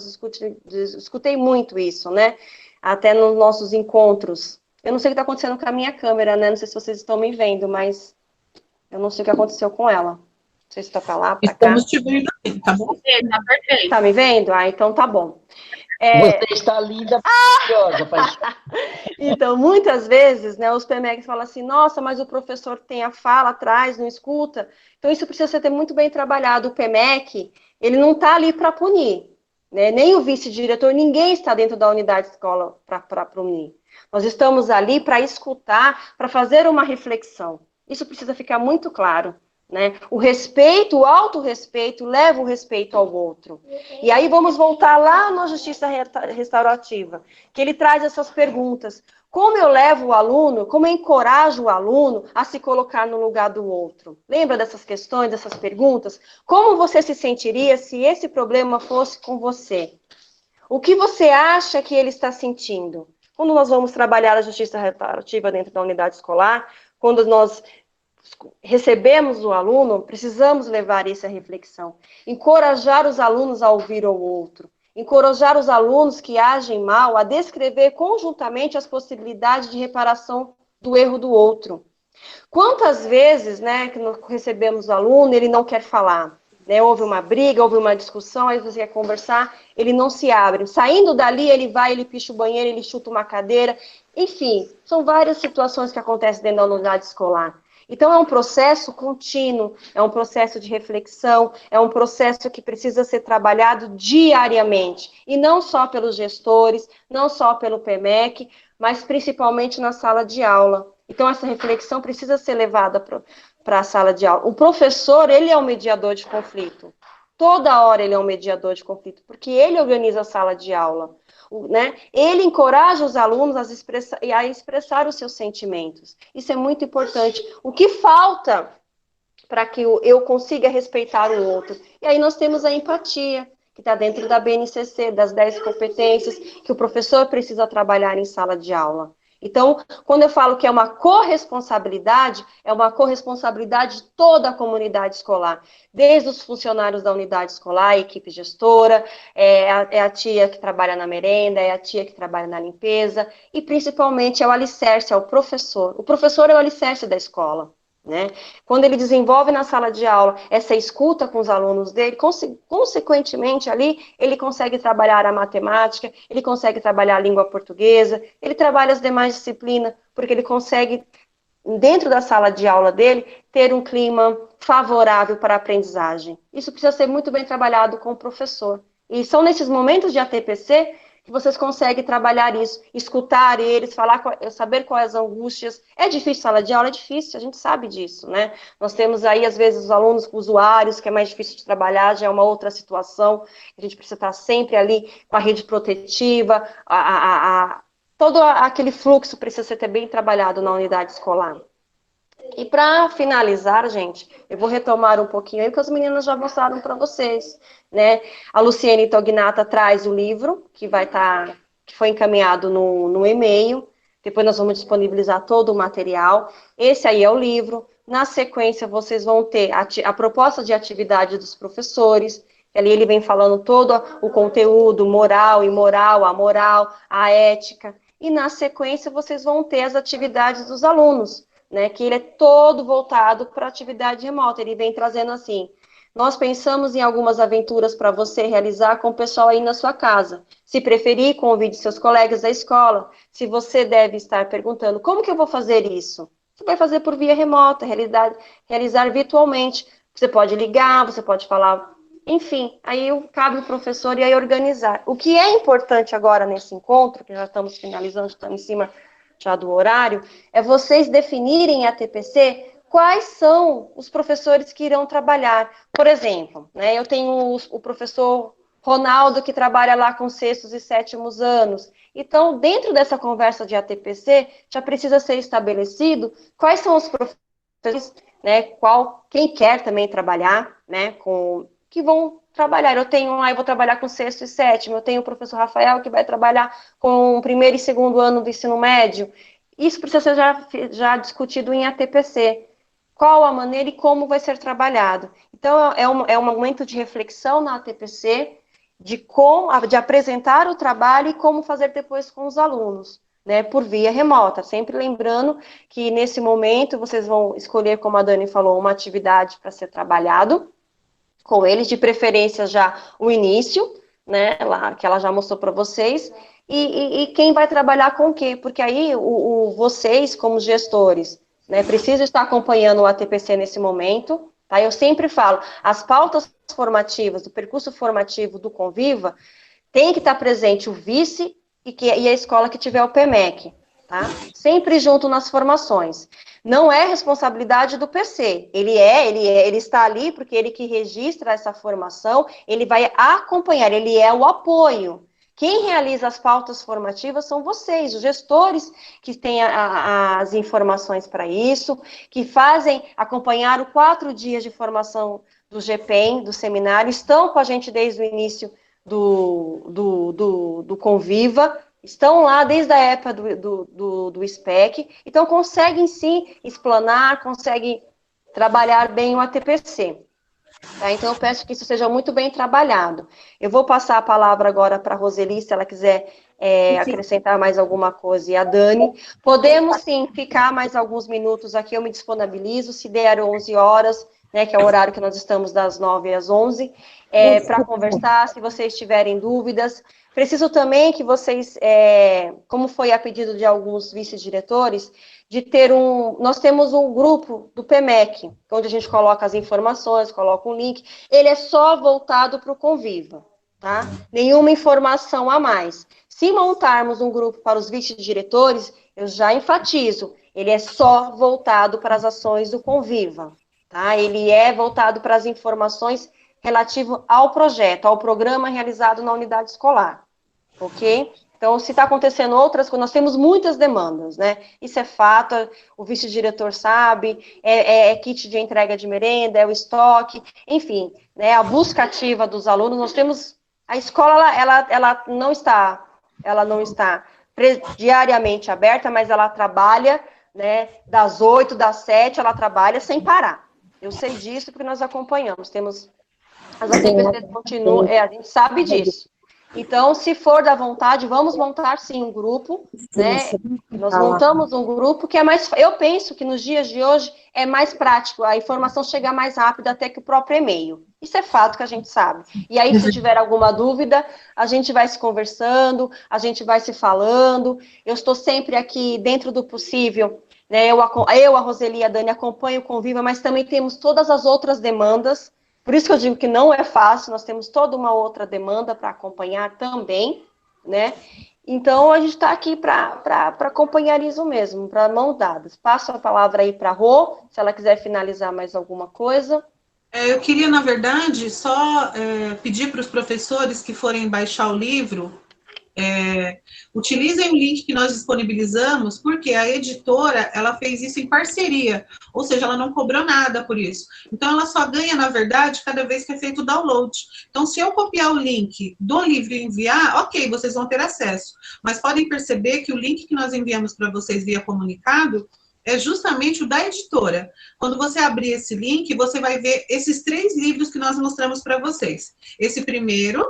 escutei muito isso, né? Até nos nossos encontros. Eu não sei o que está acontecendo com a minha câmera, né? Não sei se vocês estão me vendo, mas eu não sei o que aconteceu com ela. Não sei se está para lá, para cá. Estamos te vendo aí, tá bom? Tá perfeito. Tá me vendo? Ah, então tá bom. Você está linda, maravilhosa, Paixão. Então, muitas vezes, né, os PMECs falam assim, nossa, mas o professor tem a fala atrás, não escuta. Então, isso precisa ser muito bem trabalhado. O PMEC, ele não está ali para punir. Né? Nem o vice-diretor, ninguém está dentro da unidade de escola para punir. Nós estamos ali para escutar, para fazer uma reflexão. Isso precisa ficar muito claro. né? O respeito, o autorrespeito leva o respeito ao outro. E aí vamos voltar lá na justiça restaurativa, que ele traz essas perguntas. Como eu levo o aluno, como eu encorajo o aluno a se colocar no lugar do outro? Lembra dessas questões, dessas perguntas? Como você se sentiria se esse problema fosse com você? O que você acha que ele está sentindo? Quando nós vamos trabalhar a justiça restaurativa dentro da unidade escolar, quando nós recebemos o aluno, precisamos levar isso à reflexão. Encorajar os alunos a ouvir o outro. Encorajar os alunos que agem mal a descrever conjuntamente as possibilidades de reparação do erro do outro. Quantas vezes, né, que nós recebemos o aluno, ele não quer falar, né, houve uma briga, houve uma discussão, aí você quer conversar, ele não se abre. Saindo dali, ele vai, ele picha o banheiro, ele chuta uma cadeira, enfim, são várias situações que acontecem dentro da unidade escolar. Então, é um processo contínuo, é um processo de reflexão, é um processo que precisa ser trabalhado diariamente, e não só pelos gestores, não só pelo PMEC, mas principalmente na sala de aula. Então, essa reflexão precisa ser levada para a sala de aula. O professor, ele é um mediador de conflito. Toda hora ele é um mediador de conflito, porque ele organiza a sala de aula. Né? Ele encoraja os alunos a expressar os seus sentimentos. Isso é muito importante. O que falta para que eu consiga respeitar o outro? E aí nós temos a empatia, que está dentro da BNCC, das 10 competências, que o professor precisa trabalhar em sala de aula. Então, quando eu falo que é uma corresponsabilidade, é uma corresponsabilidade de toda a comunidade escolar, desde os funcionários da unidade escolar, a equipe gestora, é a tia que trabalha na merenda, é a tia que trabalha na limpeza, e principalmente é o alicerce, é o professor. O professor é o alicerce da escola. Né? Quando ele desenvolve na sala de aula essa escuta com os alunos dele, consequentemente ali, ele consegue trabalhar a matemática, ele consegue trabalhar a língua portuguesa, ele trabalha as demais disciplinas, porque ele consegue, dentro da sala de aula dele, ter um clima favorável para a aprendizagem. Isso precisa ser muito bem trabalhado com o professor. E são nesses momentos de ATPC que vocês conseguem trabalhar isso, escutar eles, saber quais as angústias. É difícil sala de aula? É difícil, a gente sabe disso, né? Nós temos aí, às vezes, os alunos usuários, que é mais difícil de trabalhar, já é uma outra situação, a gente precisa estar sempre ali com a rede protetiva, todo aquele fluxo precisa ser bem trabalhado na unidade escolar. E para finalizar, gente, eu vou retomar um pouquinho aí, que as meninas já mostraram para vocês, né? A Luciene Tognata traz o livro, que foi encaminhado no e-mail, depois nós vamos disponibilizar todo o material. Esse aí é o livro. Na sequência, vocês vão ter a proposta de atividade dos professores, que ali ele vem falando todo o conteúdo, moral, imoral, amoral, a ética. E na sequência, vocês vão ter as atividades dos alunos, né, que ele é todo voltado para atividade remota. Ele vem trazendo assim: nós pensamos em algumas aventuras para você realizar com o pessoal aí na sua casa. Se preferir, convide seus colegas da escola. Se você deve estar perguntando, como que eu vou fazer isso? Você vai fazer por via remota, realizar virtualmente. Você pode ligar, você pode falar, enfim, aí cabe o professor e aí organizar. O que é importante agora nesse encontro, que já estamos finalizando, estamos em cima já do horário, é vocês definirem em ATPC quais são os professores que irão trabalhar. Por exemplo, né, eu tenho o professor Ronaldo, que trabalha lá com sextos e sétimos anos. Então, dentro dessa conversa de ATPC, já precisa ser estabelecido quais são os professores, né, quem quer também trabalhar, né, que vão trabalhar. Eu vou trabalhar com sexto e sétimo, eu tenho o professor Rafael, que vai trabalhar com o primeiro e segundo ano do ensino médio. Isso precisa ser já discutido em ATPC. Qual a maneira e como vai ser trabalhado. Então, é um momento de reflexão na ATPC, de apresentar o trabalho e como fazer depois com os alunos, né, por via remota. Sempre lembrando que, nesse momento, vocês vão escolher, como a Dani falou, uma atividade para ser trabalhado com eles, de preferência já o início, né, que ela já mostrou para vocês, e quem vai trabalhar com o quê? Porque aí vocês, como gestores, né, precisam estar acompanhando o ATPC nesse momento, tá? Eu sempre falo, as pautas formativas, do percurso formativo do Conviva, tem que estar presente o vice e a escola que tiver o PMEC, tá? Sempre junto nas formações. Não é responsabilidade do PC, ele está ali porque ele que registra essa formação, ele vai acompanhar, ele é o apoio. Quem realiza as pautas formativas são vocês, os gestores que têm as informações para isso, que fazem acompanhar os 4 dias de formação do GPEM, do seminário, estão com a gente desde o início do Conviva, estão lá desde a época do SPEC, então conseguem sim explanar, conseguem trabalhar bem o ATPC. Tá? Então eu peço que isso seja muito bem trabalhado. Eu vou passar a palavra agora para a Roseli, se ela quiser acrescentar mais alguma coisa, e a Dani. Podemos sim ficar mais alguns minutos aqui, eu me disponibilizo, se der 11 horas, né, que é o horário que nós estamos das 9 às 11, para conversar, se vocês tiverem dúvidas. Preciso também que vocês, como foi a pedido de alguns vice-diretores, de ter nós temos um grupo do PMEC, onde a gente coloca as informações, coloca um link, ele é só voltado para o Conviva, tá? Nenhuma informação a mais. Se montarmos um grupo para os vice-diretores, eu já enfatizo, ele é só voltado para as ações do Conviva, tá? Ele é voltado para as informações relativo ao projeto, ao programa realizado na unidade escolar, ok? Então, se está acontecendo outras coisas, nós temos muitas demandas, né? Isso é fato, o vice-diretor sabe, kit de entrega de merenda, é o estoque, enfim, né? A busca ativa dos alunos, nós temos, a escola, ela não está diariamente aberta, mas ela trabalha, né? Das 8, das 7, ela trabalha sem parar. Eu sei disso porque nós acompanhamos, temos... As ATPCs continuam, a gente sabe disso. Então, se for da vontade, vamos montar sim um grupo, né? Nós montamos um grupo que é mais... Eu penso que nos dias de hoje é mais prático, a informação chega mais rápido até que o próprio e-mail. Isso é fato que a gente sabe. E aí, se tiver alguma dúvida, a gente vai se conversando, a gente vai se falando. Eu estou sempre aqui, dentro do possível, né? Eu, a Roseli e a Dani acompanham o Conviva, mas também temos todas as outras demandas. Por isso que eu digo que não é fácil, nós temos toda uma outra demanda para acompanhar também, né? Então, a gente está aqui para acompanhar isso mesmo, para mãos dadas. Passo a palavra aí para a Rô, se ela quiser finalizar mais alguma coisa. Eu queria, na verdade, só pedir para os professores que forem baixar o livro, utilizem o link que nós disponibilizamos, porque a editora, ela fez isso em parceria, ou seja, ela não cobrou nada por isso. Então, ela só ganha, na verdade, cada vez que é feito o download. Então, se eu copiar o link do livro e enviar, ok, vocês vão ter acesso. Mas podem perceber que o link que nós enviamos para vocês via comunicado é justamente o da editora. Quando você abrir esse link, você vai ver esses 3 livros que nós mostramos para vocês. Esse primeiro,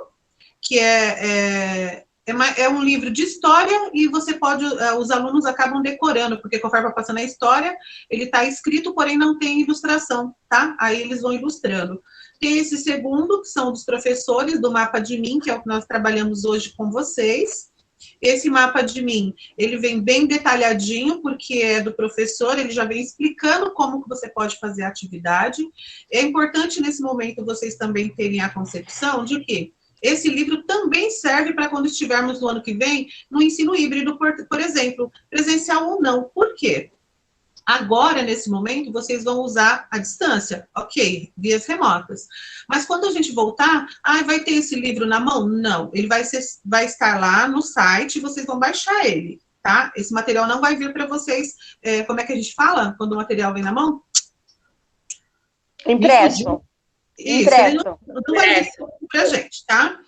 que é um livro de história e você pode, os alunos acabam decorando, porque conforme vai passando a história, ele está escrito, porém não tem ilustração, tá? Aí eles vão ilustrando. Tem esse segundo, que são dos professores, do Mapa de Mim, que é o que nós trabalhamos hoje com vocês. Esse Mapa de Mim, ele vem bem detalhadinho, porque é do professor, ele já vem explicando como que você pode fazer a atividade. É importante, nesse momento, vocês também terem a concepção de que esse livro também serve para quando estivermos no ano que vem no ensino híbrido, por exemplo, presencial ou não. Por quê? Agora, nesse momento, vocês vão usar a distância, ok, vias remotas. Mas quando a gente voltar, vai ter esse livro na mão? Não, ele vai estar lá no site, vocês vão baixar ele, tá? Esse material não vai vir para vocês, como é que a gente fala quando o material vem na mão? Impresso. Isso, ele não vai vir para a gente, tá?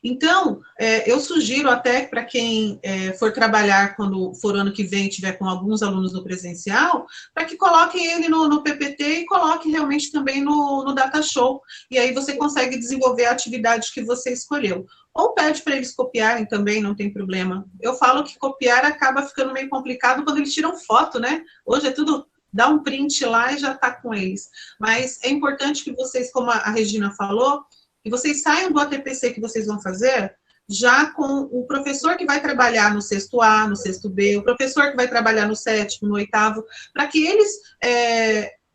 Então, eu sugiro até para quem for trabalhar quando for ano que vem, tiver com alguns alunos no presencial, para que coloquem ele no PPT e coloquem realmente também no Data Show. E aí você consegue desenvolver a atividade que você escolheu. Ou pede para eles copiarem também, não tem problema. Eu falo que copiar acaba ficando meio complicado quando eles tiram foto, né? Hoje é tudo... Dá um print lá e já está com eles. Mas é importante que vocês, como a Regina falou, que vocês saiam do ATPC que vocês vão fazer já com o professor que vai trabalhar no 6º A, no 6º B, o professor que vai trabalhar no 7º, no 8º, para que eles...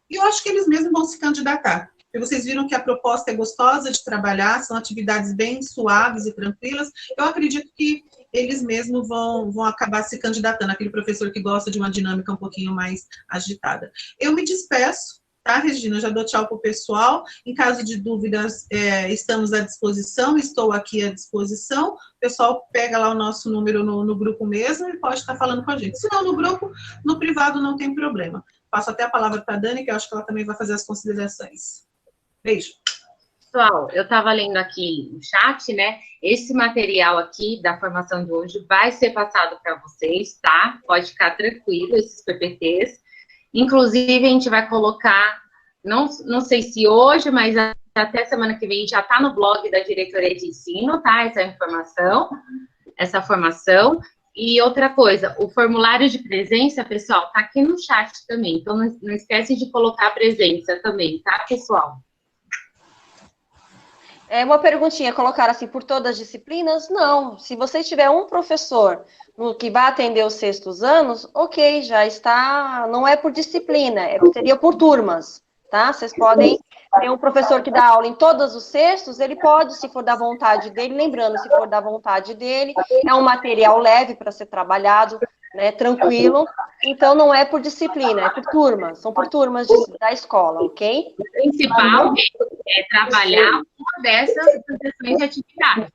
eu acho que eles mesmos vão se candidatar. porque vocês viram que a proposta é gostosa de trabalhar, são atividades bem suaves e tranquilas. Eu acredito que eles mesmos vão acabar se candidatando, aquele professor que gosta de uma dinâmica um pouquinho mais agitada. Eu me despeço, tá, Regina? Eu já dou tchau para o pessoal. Em caso de dúvidas, estamos à disposição, estou aqui à disposição. O pessoal pega lá o nosso número no grupo mesmo e pode estar falando com a gente. Se não, no grupo, no privado, não tem problema. Passo até a palavra para a Dani, que eu acho que ela também vai fazer as considerações. Beijo. Pessoal, eu estava lendo aqui no chat, né? Esse material aqui da formação de hoje vai ser passado para vocês, tá? Pode ficar tranquilo, esses PPTs. Inclusive, a gente vai colocar, não sei se hoje, mas até semana que vem já está no blog da Diretoria de Ensino, tá? Essa formação. E outra coisa, o formulário de presença, pessoal, tá aqui no chat também. Então, não esquece de colocar a presença também, tá, pessoal? Uma perguntinha, colocar assim, por todas as disciplinas? Não. Se você tiver um professor que vai atender os sextos anos, ok, já está, não é por disciplina, seria por turmas, tá? Vocês podem ter um professor que dá aula em todos os sextos, ele pode, se for da vontade dele, lembrando, se for da vontade dele, é um material leve para ser trabalhado, né, tranquilo, então não é por disciplina, é por turmas, são por turmas da escola, ok? O principal é trabalhar uma dessas sessões de atividade,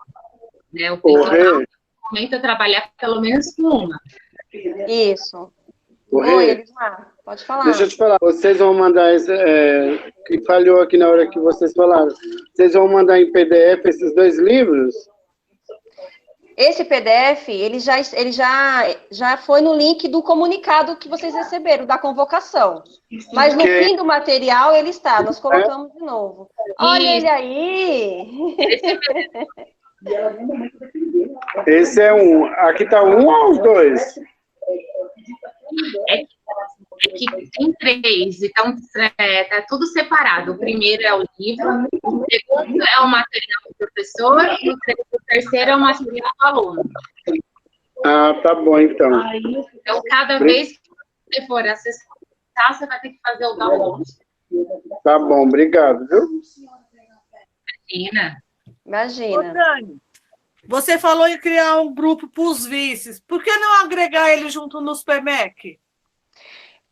né? O principal no momento é trabalhar pelo menos com uma. Isso. Oi, Elismar, pode falar. Deixa eu te falar, vocês vão mandar, que falhou aqui na hora que vocês falaram, vocês vão mandar em PDF esses 2 livros? Esse PDF, ele já foi no link do comunicado que vocês receberam, da convocação. Mas no fim do material ele está, nós colocamos de novo. Olha ele aí! Esse é um. Aqui está um ou os 2? É que tem 3, então tá tudo separado. O primeiro é o livro, o segundo é o material do professor e o terceiro é o material do aluno. Ah, tá bom, então. Então, cada vez que você for acessar, você vai ter que fazer o download. Tá bom, obrigado, viu? Imagina. Ô, Dani, você falou em criar um grupo para os vices. Por que não agregar ele junto nos PMEC?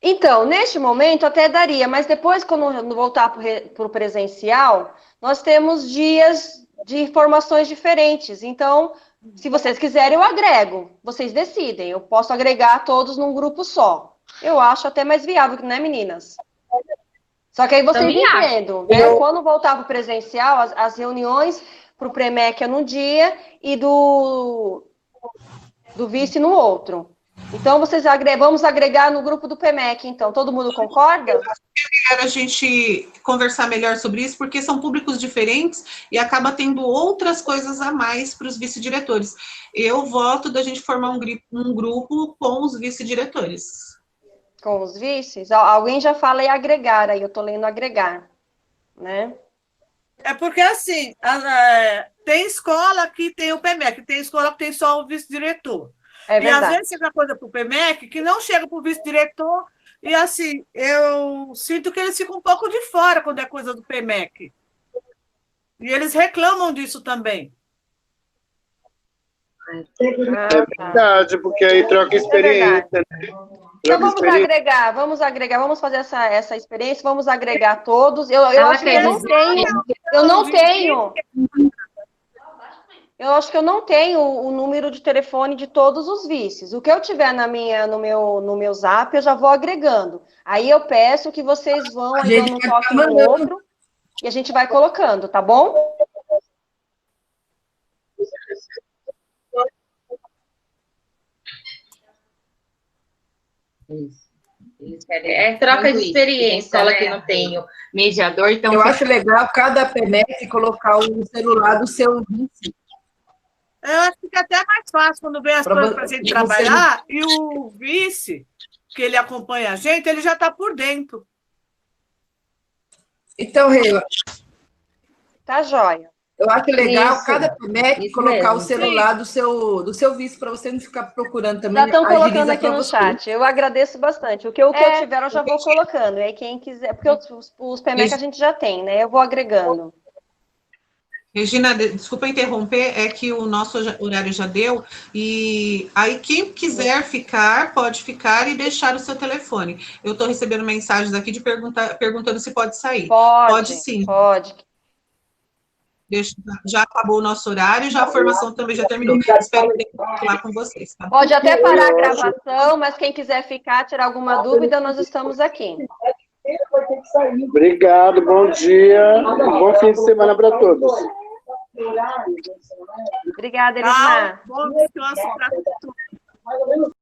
Então, neste momento até daria, mas depois, quando voltar para o presencial, nós temos dias de formações diferentes. Então, se vocês quiserem, eu agrego. Vocês decidem. Eu posso agregar todos num grupo só. Eu acho até mais viável, né, meninas? Só que aí vocês entendem, né? Quando voltar para o presencial, as reuniões para o PREMEC é num dia e do vice no outro. Então, vamos agregar no grupo do PMEC, então. Todo mundo concorda? É melhor a gente conversar melhor sobre isso, porque são públicos diferentes e acaba tendo outras coisas a mais para os vice-diretores. Eu voto da gente formar um grupo com os vice-diretores. Com os vices? Alguém já fala em agregar, aí eu estou lendo agregar, né? É porque, assim, tem escola que tem o PMEC, tem escola que tem só o vice-diretor. É verdade. E às vezes chega coisa para o PMEC que não chega para o vice-diretor, e assim, eu sinto que eles ficam um pouco de fora quando é coisa do PMEC. E eles reclamam disso também. É verdade, porque aí troca experiência. Né? Então vamos agregar, vamos fazer essa experiência, vamos agregar todos. Eu acho que eu não tenho o número de telefone de todos os vices. O que eu tiver no meu zap, eu já vou agregando. Aí eu peço que vocês vão aí dando um toque no outro e a gente vai colocando, tá bom? Troca de experiência, escola que não tem o mediador. Então eu acho legal cada PMEC colocar o celular do seu vice. Eu acho que fica até mais fácil quando vem as coisas para a gente trabalhar e o vice, que ele acompanha a gente, ele já está por dentro. Então, Reila. Tá joia. Eu acho legal Isso. cada PEMEC Isso colocar mesmo. o celular do seu vice para você não ficar procurando também. Já estão colocando agiliza aqui pra no você. chat. Eu agradeço bastante. O que eu tiver, eu já vou colocando. E aí, quem quiser, porque os PEMEC a gente já tem, né? Eu vou agregando. Regina, desculpa interromper, é que o nosso horário já deu, e aí quem quiser ficar, pode ficar e deixar o seu telefone. Eu estou recebendo mensagens aqui de perguntando se pode sair. Pode sim. Pode. Já acabou o nosso horário, já a formação também já terminou. Espero poder falar com vocês. Tá? Pode até parar a gravação, mas quem quiser ficar, tirar alguma dúvida, nós estamos aqui. Obrigado, bom dia. Bom fim de semana para todos. Obrigada, Elismar. Bom descanso para todos.